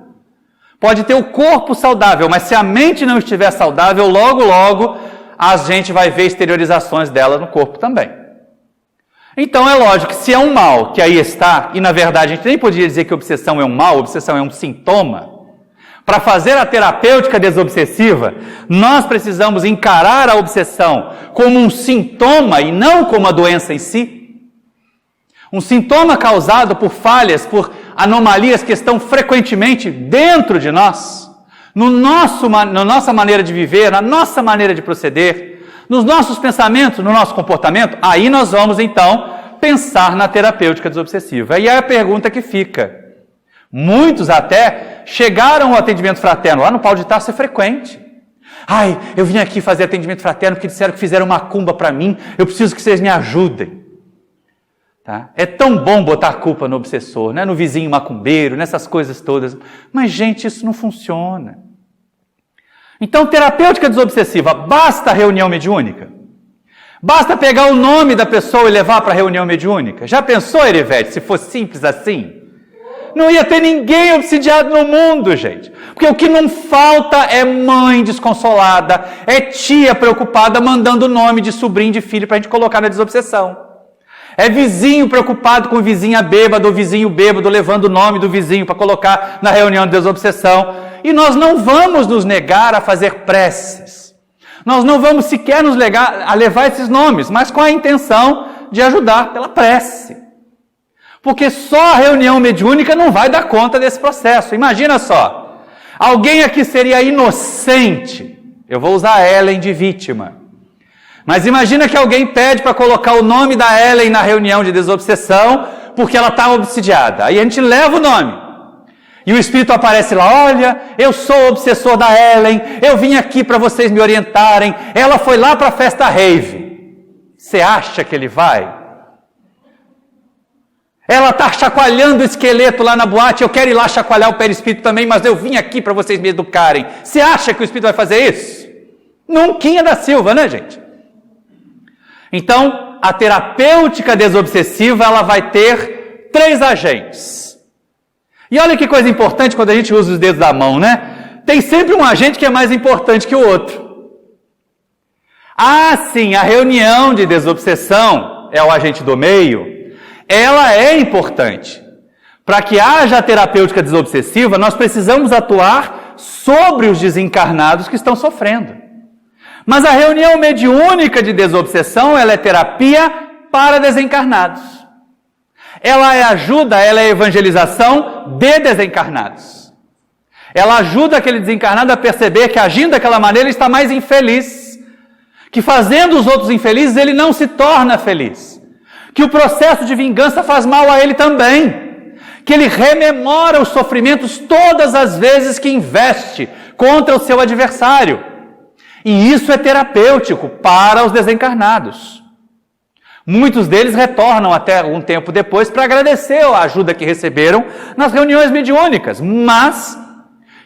Pode ter o corpo saudável, mas se a mente não estiver saudável, logo a gente vai ver exteriorizações dela no corpo também. Então é lógico que se é um mal que aí está, e na verdade a gente nem podia dizer que obsessão é um mal, obsessão é um sintoma, para fazer a terapêutica desobsessiva, nós precisamos encarar a obsessão como um sintoma e não como a doença em si. Um sintoma causado por falhas, por anomalias que estão frequentemente dentro de nós, na nossa maneira de viver, na nossa maneira de proceder, nos nossos pensamentos, no nosso comportamento. Aí nós vamos então pensar na terapêutica desobsessiva. E aí a pergunta que fica, muitos até chegaram ao atendimento fraterno, lá no Paulo de Tarso é frequente. Eu vim aqui fazer atendimento fraterno porque disseram que fizeram macumba para mim, eu preciso que vocês me ajudem. Tá? É tão bom botar a culpa no obsessor, né? No vizinho macumbeiro, nessas coisas todas. Mas, gente, isso não funciona. Então, terapêutica desobsessiva, basta a reunião mediúnica? Basta pegar o nome da pessoa e levar para a reunião mediúnica? Já pensou, Erivete, se fosse simples assim? Não ia ter ninguém obsidiado no mundo, gente. Porque o que não falta é mãe desconsolada, é tia preocupada mandando o nome de sobrinho, de filho para a gente colocar na desobsessão. É vizinho preocupado com vizinha bêbada, ou vizinho bêbado levando o nome do vizinho para colocar na reunião de desobsessão. E nós não vamos nos negar a fazer preces. Nós não vamos sequer nos negar a levar esses nomes, mas com a intenção de ajudar pela prece. Porque só a reunião mediúnica não vai dar conta desse processo. Imagina só, alguém aqui seria inocente. Eu vou usar a Ellen de vítima. Mas imagina que alguém pede para colocar o nome da Ellen na reunião de desobsessão, porque ela está obsidiada. Aí a gente leva o nome. E o Espírito aparece lá, olha, eu sou o obsessor da Ellen, eu vim aqui para vocês me orientarem, ela foi lá para a festa rave. Você acha que ele vai? Ela está chacoalhando o esqueleto lá na boate, eu quero ir lá chacoalhar o perispírito também, mas eu vim aqui para vocês me educarem. Você acha que o Espírito vai fazer isso? Nunquinha da Silva, né, gente? Então, a terapêutica desobsessiva, ela vai ter 3 agentes. E olha que coisa importante quando a gente usa os dedos da mão, né? Tem sempre um agente que é mais importante que o outro. Ah, sim, a reunião de desobsessão é o agente do meio. Ela é importante. Para que haja a terapêutica desobsessiva, nós precisamos atuar sobre os desencarnados que estão sofrendo. Mas a reunião mediúnica de desobsessão, ela é terapia para desencarnados. Ela é ajuda, ela é evangelização de desencarnados. Ela ajuda aquele desencarnado a perceber que agindo daquela maneira ele está mais infeliz. Que fazendo os outros infelizes ele não se torna feliz. Que o processo de vingança faz mal a ele também, que ele rememora os sofrimentos todas as vezes que investe contra o seu adversário. E isso é terapêutico para os desencarnados. Muitos deles retornam até algum tempo depois para agradecer a ajuda que receberam nas reuniões mediúnicas, mas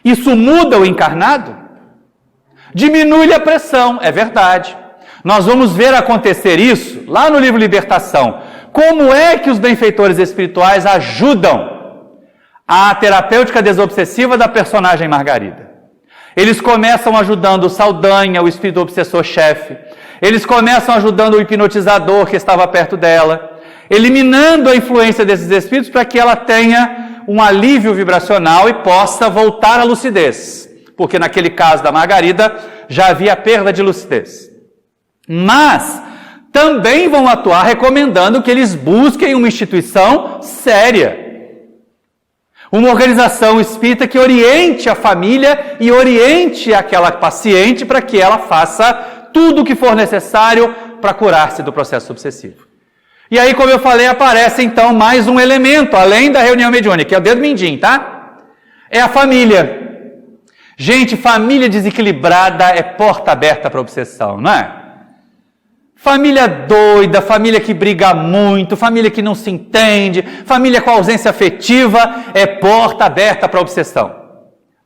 isso muda o encarnado? Diminui-lhe a pressão, é verdade. Nós vamos ver acontecer isso lá no livro Libertação. Como é que os benfeitores espirituais ajudam a terapêutica desobsessiva da personagem Margarida? Eles começam ajudando o Saldanha, o espírito obsessor-chefe. Eles começam ajudando o hipnotizador que estava perto dela, eliminando a influência desses espíritos para que ela tenha um alívio vibracional e possa voltar à lucidez. Porque naquele caso da Margarida já havia perda de lucidez. Mas também vão atuar recomendando que eles busquem uma instituição séria. Uma organização espírita que oriente a família e oriente aquela paciente para que ela faça tudo o que for necessário para curar-se do processo obsessivo. E aí, como eu falei, aparece então mais um elemento, além da reunião mediúnica, que é o dedo mindinho, tá? É a família. Gente, família desequilibrada é porta aberta para obsessão, não é? Família doida, família que briga muito, família que não se entende, família com ausência afetiva, é porta aberta para obsessão.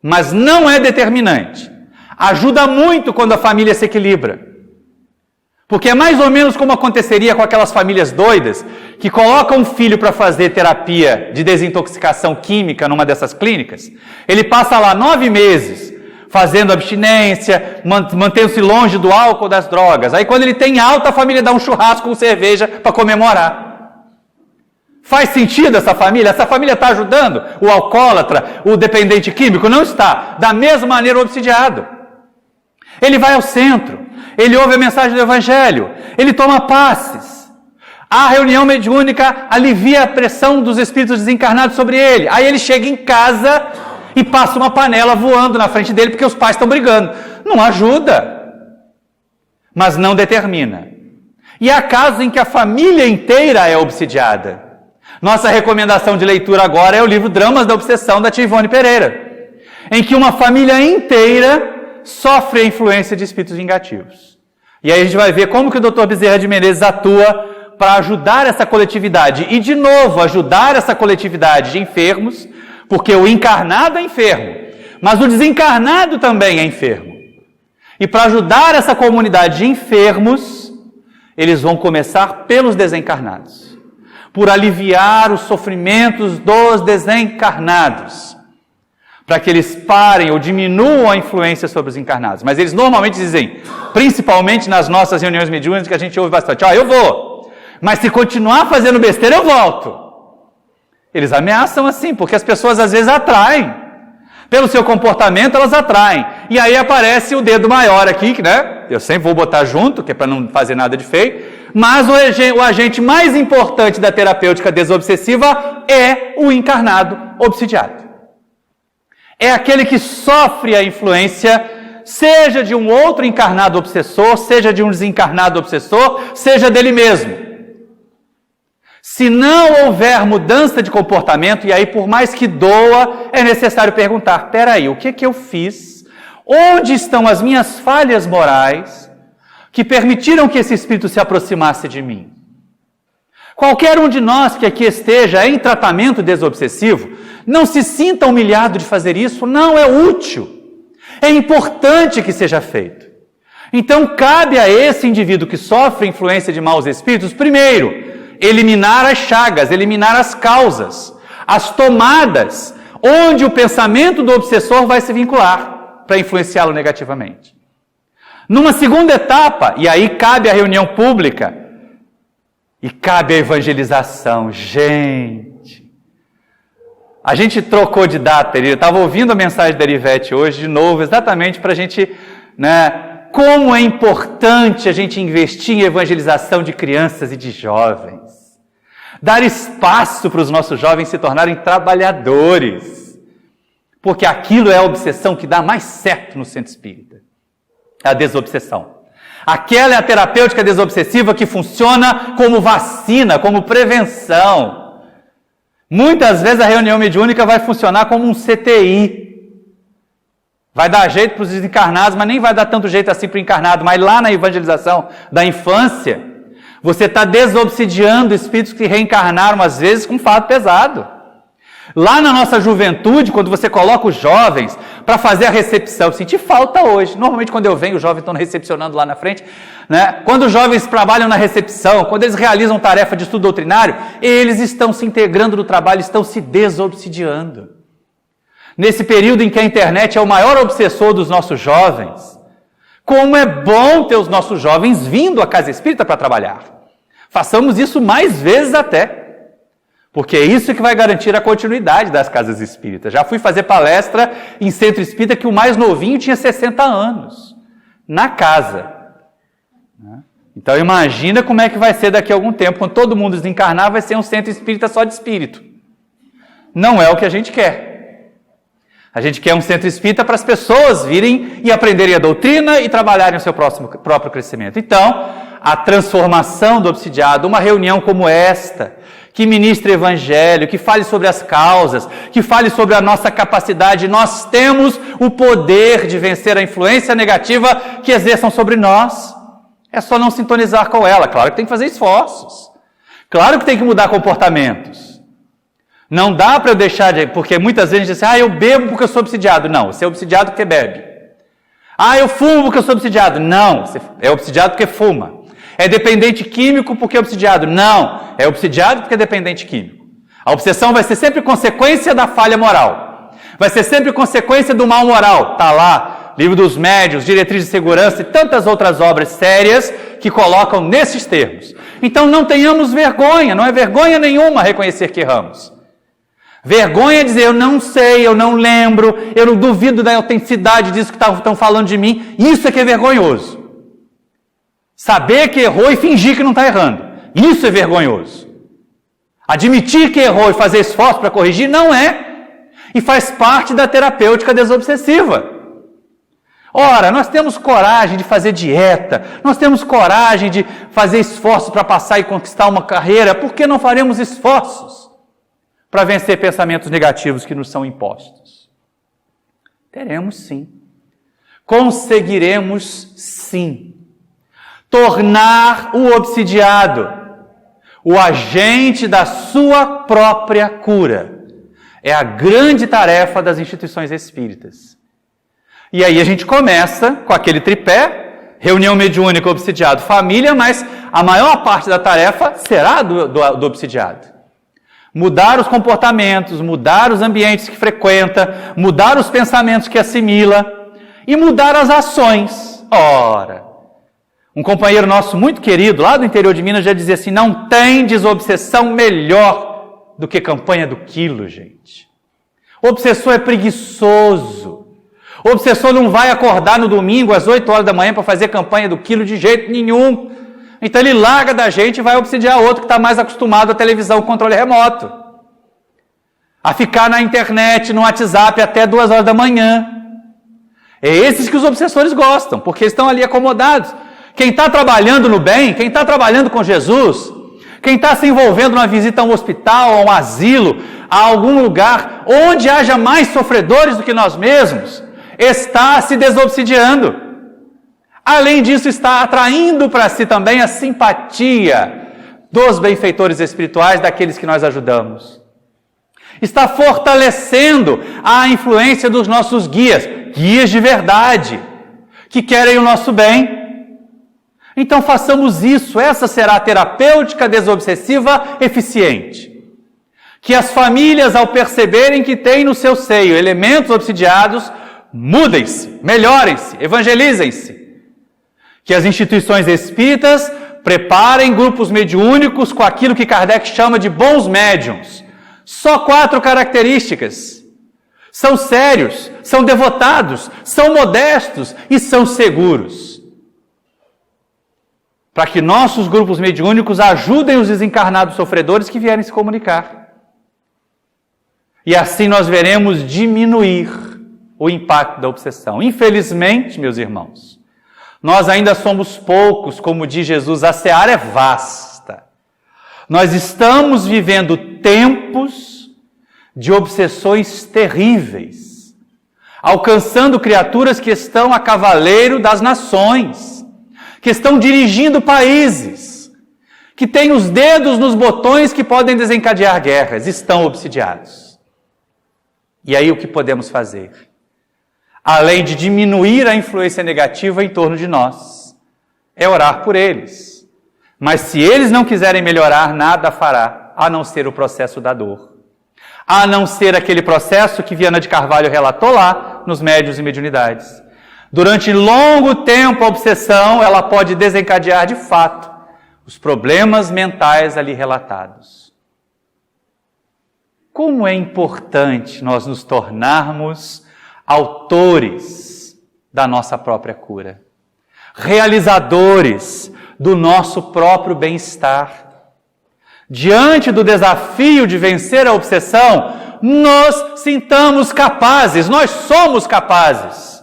Mas não é determinante. Ajuda muito quando a família se equilibra. Porque é mais ou menos como aconteceria com aquelas famílias doidas que colocam um filho para fazer terapia de desintoxicação química numa dessas clínicas. Ele passa lá 9 meses fazendo abstinência, mantendo-se longe do álcool, das drogas. Aí quando ele tem alta, a família dá um churrasco com cerveja para comemorar. Faz sentido essa família? Essa família está ajudando o alcoólatra, o dependente químico? Não está. Da mesma maneira o obsidiado. Ele vai ao centro, ele ouve a mensagem do Evangelho, ele toma passes. A reunião mediúnica alivia a pressão dos espíritos desencarnados sobre ele. Aí ele chega em casa e passa uma panela voando na frente dele porque os pais estão brigando. Não ajuda, mas não determina. E há casos em que a família inteira é obsidiada. Nossa recomendação de leitura agora é o livro Dramas da Obsessão, da tia Ivone Pereira, em que uma família inteira sofre a influência de espíritos vingativos. E aí a gente vai ver como que o Dr. Bezerra de Menezes atua para ajudar essa coletividade. E, de novo, ajudar essa coletividade de enfermos, porque o encarnado é enfermo, mas o desencarnado também é enfermo. E para ajudar essa comunidade de enfermos, eles vão começar pelos desencarnados, por aliviar os sofrimentos dos desencarnados, para que eles parem ou diminuam a influência sobre os encarnados. Mas eles normalmente dizem, principalmente nas nossas reuniões mediúnicas, que a gente ouve bastante, eu Mas se continuar fazendo besteira, eu volto. Eles ameaçam assim, porque as pessoas às vezes atraem. Pelo seu comportamento, elas atraem. E aí aparece o dedo maior aqui, né? Eu sempre vou botar junto, que é para não fazer nada de feio. Mas o agente mais importante da terapêutica desobsessiva é o encarnado obsidiado. É aquele que sofre a influência, seja de um outro encarnado obsessor, seja de um desencarnado obsessor, seja dele mesmo. Se não houver mudança de comportamento, e aí por mais que doa, é necessário perguntar, peraí, o que eu fiz? Onde estão as minhas falhas morais que permitiram que esse espírito se aproximasse de mim? Qualquer um de nós que aqui esteja em tratamento desobsessivo, não se sinta humilhado de fazer isso, não é útil. É importante que seja feito. Então, cabe a esse indivíduo que sofre influência de maus espíritos, primeiro, eliminar as chagas, eliminar as causas, as tomadas, onde o pensamento do obsessor vai se vincular para influenciá-lo negativamente. Numa segunda etapa, e aí cabe a reunião pública, e cabe a evangelização. Gente, a gente trocou de data, eu estava ouvindo a mensagem da Erivete hoje de novo, exatamente para a gente, como é importante a gente investir em evangelização de crianças e de jovens. Dar espaço para os nossos jovens se tornarem trabalhadores. Porque aquilo é a obsessão que dá mais certo no centro espírita. A desobsessão. Aquela é a terapêutica desobsessiva que funciona como vacina, como prevenção. Muitas vezes a reunião mediúnica vai funcionar como um CTI. Vai dar jeito para os desencarnados, mas nem vai dar tanto jeito assim para o encarnado. Mas lá na evangelização da infância, você está desobsidiando espíritos que reencarnaram, às vezes, com um fardo pesado. Lá na nossa juventude, quando você coloca os jovens para fazer a recepção, eu senti falta hoje. Normalmente, quando eu venho, os jovens estão recepcionando lá na frente. Quando os jovens trabalham na recepção, quando eles realizam tarefa de estudo doutrinário, eles estão se integrando no trabalho, estão se desobsidiando. Nesse período em que a internet é o maior obsessor dos nossos jovens, como é bom ter os nossos jovens vindo à casa espírita para trabalhar. Façamos isso mais vezes até. Porque é isso que vai garantir a continuidade das casas espíritas. Já fui fazer palestra em centro espírita que o mais novinho tinha 60 anos. Na casa. Então imagina como é que vai ser daqui a algum tempo. Quando todo mundo desencarnar, vai ser um centro espírita só de espírito. Não é o que a gente quer. A gente quer um centro espírita para as pessoas virem e aprenderem a doutrina e trabalharem o seu próprio crescimento. Então, a transformação do obsidiado, uma reunião como esta, que ministre evangelho, que fale sobre as causas, que fale sobre a nossa capacidade. Nós temos o poder de vencer a influência negativa que exerçam sobre nós. É só não sintonizar com ela. Claro que tem que fazer esforços. Claro que tem que mudar comportamentos. Não dá para eu deixar de... Porque muitas vezes a gente diz assim, eu bebo porque eu sou obsidiado. Não, você é obsidiado porque bebe. Eu fumo porque eu sou obsidiado. Não, você é obsidiado porque fuma. É dependente químico porque é obsidiado. Não, é obsidiado porque é dependente químico. A obsessão vai ser sempre consequência da falha moral. Vai ser sempre consequência do mal moral. Está lá, Livro dos Médiuns, Diretriz de Segurança e tantas outras obras sérias que colocam nesses termos. Então não tenhamos vergonha, não é vergonha nenhuma reconhecer que erramos. Vergonha é dizer, eu não sei, eu não lembro, eu não duvido da autenticidade disso que estão falando de mim. Isso é que é vergonhoso. Saber que errou e fingir que não está errando. Isso é vergonhoso. Admitir que errou e fazer esforço para corrigir não é. E faz parte da terapêutica desobsessiva. Ora, nós temos coragem de fazer dieta, nós temos coragem de fazer esforços para passar e conquistar uma carreira, por que não faremos esforços para vencer pensamentos negativos que nos são impostos? Teremos sim. Conseguiremos sim. Tornar o obsidiado o agente da sua própria cura. É a grande tarefa das instituições espíritas. E aí a gente começa com aquele tripé, reunião mediúnica, obsidiado, família, mas a maior parte da tarefa será do obsidiado. Mudar os comportamentos, mudar os ambientes que frequenta, mudar os pensamentos que assimila e mudar as ações. Ora, Um companheiro nosso muito querido, lá do interior de Minas, já dizia assim: não tem desobsessão melhor do que campanha do quilo, gente. O obsessor é preguiçoso. O obsessor não vai acordar no domingo às 8 horas da manhã para fazer campanha do quilo de jeito nenhum. Então ele larga da gente e vai obsidiar outro que está mais acostumado à televisão com controle remoto. A ficar na internet, no WhatsApp até 2 horas da manhã. É esses que os obsessores gostam, porque estão ali acomodados. Quem está trabalhando no bem, quem está trabalhando com Jesus, quem está se envolvendo numa visita a um hospital, a um asilo, a algum lugar onde haja mais sofredores do que nós mesmos, está se desobsidiando. Além disso, está atraindo para si também a simpatia dos benfeitores espirituais, daqueles que nós ajudamos. Está fortalecendo a influência dos nossos guias de verdade, que querem o nosso bem. Então façamos isso, essa será a terapêutica desobsessiva eficiente. Que as famílias, ao perceberem que têm no seu seio elementos obsidiados, mudem-se, melhorem-se, evangelizem-se. Que as instituições espíritas preparem grupos mediúnicos com aquilo que Kardec chama de bons médiuns. Só 4 características. São sérios, são devotados, são modestos e são seguros. Para que nossos grupos mediúnicos ajudem os desencarnados sofredores que vierem se comunicar. E assim nós veremos diminuir o impacto da obsessão. Infelizmente, meus irmãos, nós ainda somos poucos, como diz Jesus, a seara é vasta. Nós estamos vivendo tempos de obsessões terríveis, alcançando criaturas que estão a cavaleiro das nações, que estão dirigindo países, que têm os dedos nos botões que podem desencadear guerras, estão obsidiados. E aí o que podemos fazer? Além de diminuir a influência negativa em torno de nós, é orar por eles. Mas se eles não quiserem melhorar, nada fará, a não ser o processo da dor. A não ser aquele processo que Viana de Carvalho relatou lá, nos médiuns e mediunidades. Durante longo tempo, a obsessão, ela pode desencadear de fato os problemas mentais ali relatados. Como é importante nós nos tornarmos autores da nossa própria cura, realizadores do nosso próprio bem-estar. Diante do desafio de vencer a obsessão, nós sintamos capazes, nós somos capazes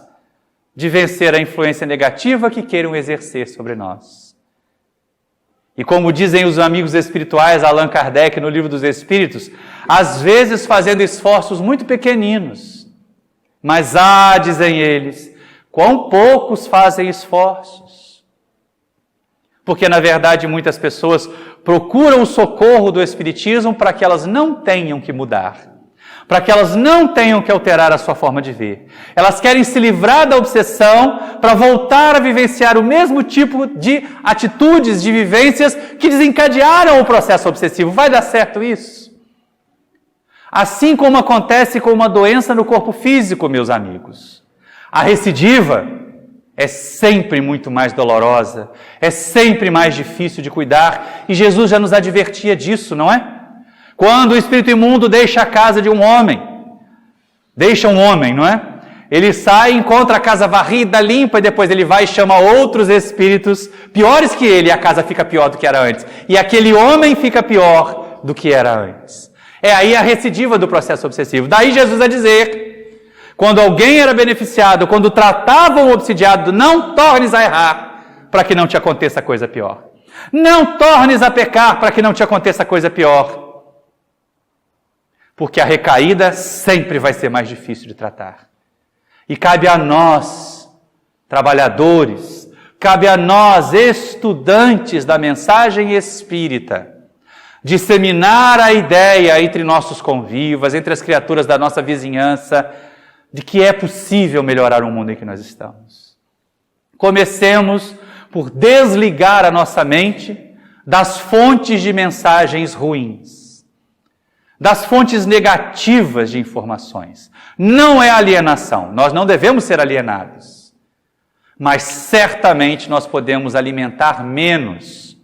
de vencer a influência negativa que queiram exercer sobre nós. E como dizem os amigos espirituais, Allan Kardec, no Livro dos Espíritos, às vezes fazendo esforços muito pequeninos, mas dizem eles, quão poucos fazem esforços. Porque, na verdade, muitas pessoas procuram o socorro do Espiritismo para que elas não tenham que mudar, para que elas não tenham que alterar a sua forma de ver. Elas querem se livrar da obsessão para voltar a vivenciar o mesmo tipo de atitudes, de vivências que desencadearam o processo obsessivo. Vai dar certo isso? Assim como acontece com uma doença no corpo físico, meus amigos. A recidiva é sempre muito mais dolorosa, é sempre mais difícil de cuidar, e Jesus já nos advertia disso, não é? Quando o espírito imundo deixa a casa de um homem, não é? Ele sai, encontra a casa varrida, limpa, e depois ele vai e chama outros espíritos piores que ele, e a casa fica pior do que era antes. E aquele homem fica pior do que era antes. É aí a recidiva do processo obsessivo. Daí Jesus a dizer, quando alguém era beneficiado, quando tratavam o obsidiado, não tornes a errar, para que não te aconteça coisa pior. Não tornes a pecar, para que não te aconteça coisa pior. Porque a recaída sempre vai ser mais difícil de tratar. E cabe a nós, trabalhadores, cabe a nós, estudantes da mensagem espírita, disseminar a ideia entre nossos convivas, entre as criaturas da nossa vizinhança, de que é possível melhorar o mundo em que nós estamos. Comecemos por desligar a nossa mente das fontes de mensagens ruins, das fontes negativas de informações. Não é alienação, nós não devemos ser alienados. mas certamente nós podemos alimentar menos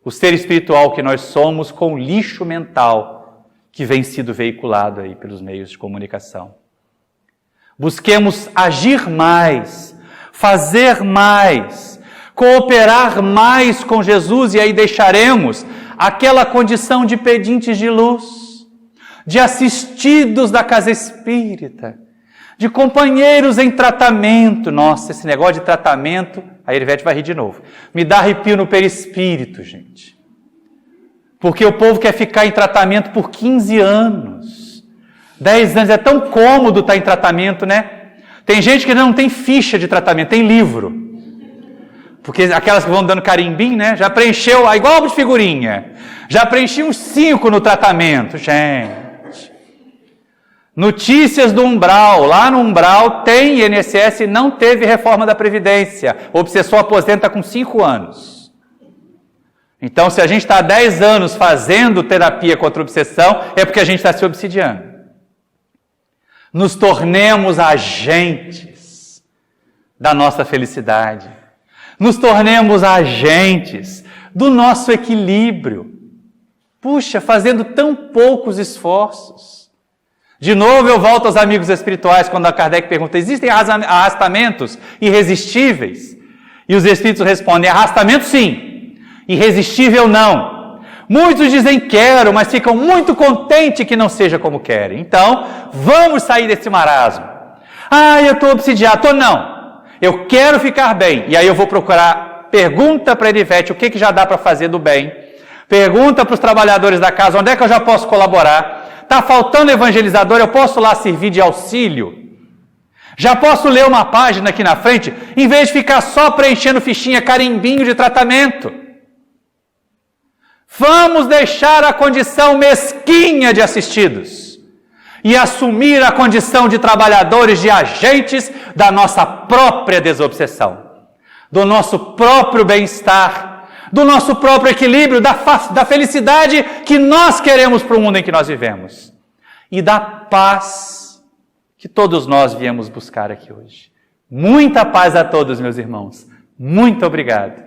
o ser espiritual que nós somos com o lixo mental que vem sido veiculado aí pelos meios de comunicação. Busquemos agir mais, fazer mais, cooperar mais com Jesus, e aí deixaremos aquela condição de pedintes de luz, de assistidos da casa espírita, de companheiros em tratamento. Nossa, esse negócio de tratamento, a Erivete vai rir de novo, me dá arrepio no perispírito, gente. Porque o povo quer ficar em tratamento por 15 anos. 10 anos, é tão cômodo estar em tratamento, né? Tem gente que não tem ficha de tratamento, tem livro. Porque aquelas que vão dando carimbim, né? Já preencheu, igual álbum de figurinha. Já preenchi uns 5 no tratamento, gente. Notícias do Umbral. Lá no Umbral tem INSS e não teve reforma da Previdência. O obsessor aposenta com 5 anos. Então, se a gente está há 10 anos fazendo terapia contra a obsessão, é porque a gente está se obsidiando. Nos tornemos agentes da nossa felicidade. Nos tornemos agentes do nosso equilíbrio. Puxa, fazendo tão poucos esforços. De novo eu volto aos amigos espirituais, quando a Kardec pergunta, existem arrastamentos irresistíveis? E os espíritos respondem, arrastamento sim, irresistível não. Muitos dizem quero, mas ficam muito contentes que não seja como querem. Então, vamos sair desse marasmo. Eu estou obsidiado. Não. Eu quero ficar bem. E aí eu vou procurar, pergunta para a Erivete o que já dá para fazer do bem. Pergunta para os trabalhadores da casa, onde é que eu já posso colaborar? Está faltando evangelizador, eu posso lá servir de auxílio? Já posso ler uma página aqui na frente, em vez de ficar só preenchendo fichinha, carimbinho de tratamento. Vamos deixar a condição mesquinha de assistidos e assumir a condição de trabalhadores, de agentes da nossa própria desobsessão, do nosso próprio bem-estar, do nosso próprio equilíbrio, da felicidade que nós queremos para o mundo em que nós vivemos e da paz que todos nós viemos buscar aqui hoje. Muita paz a todos, meus irmãos. Muito obrigado.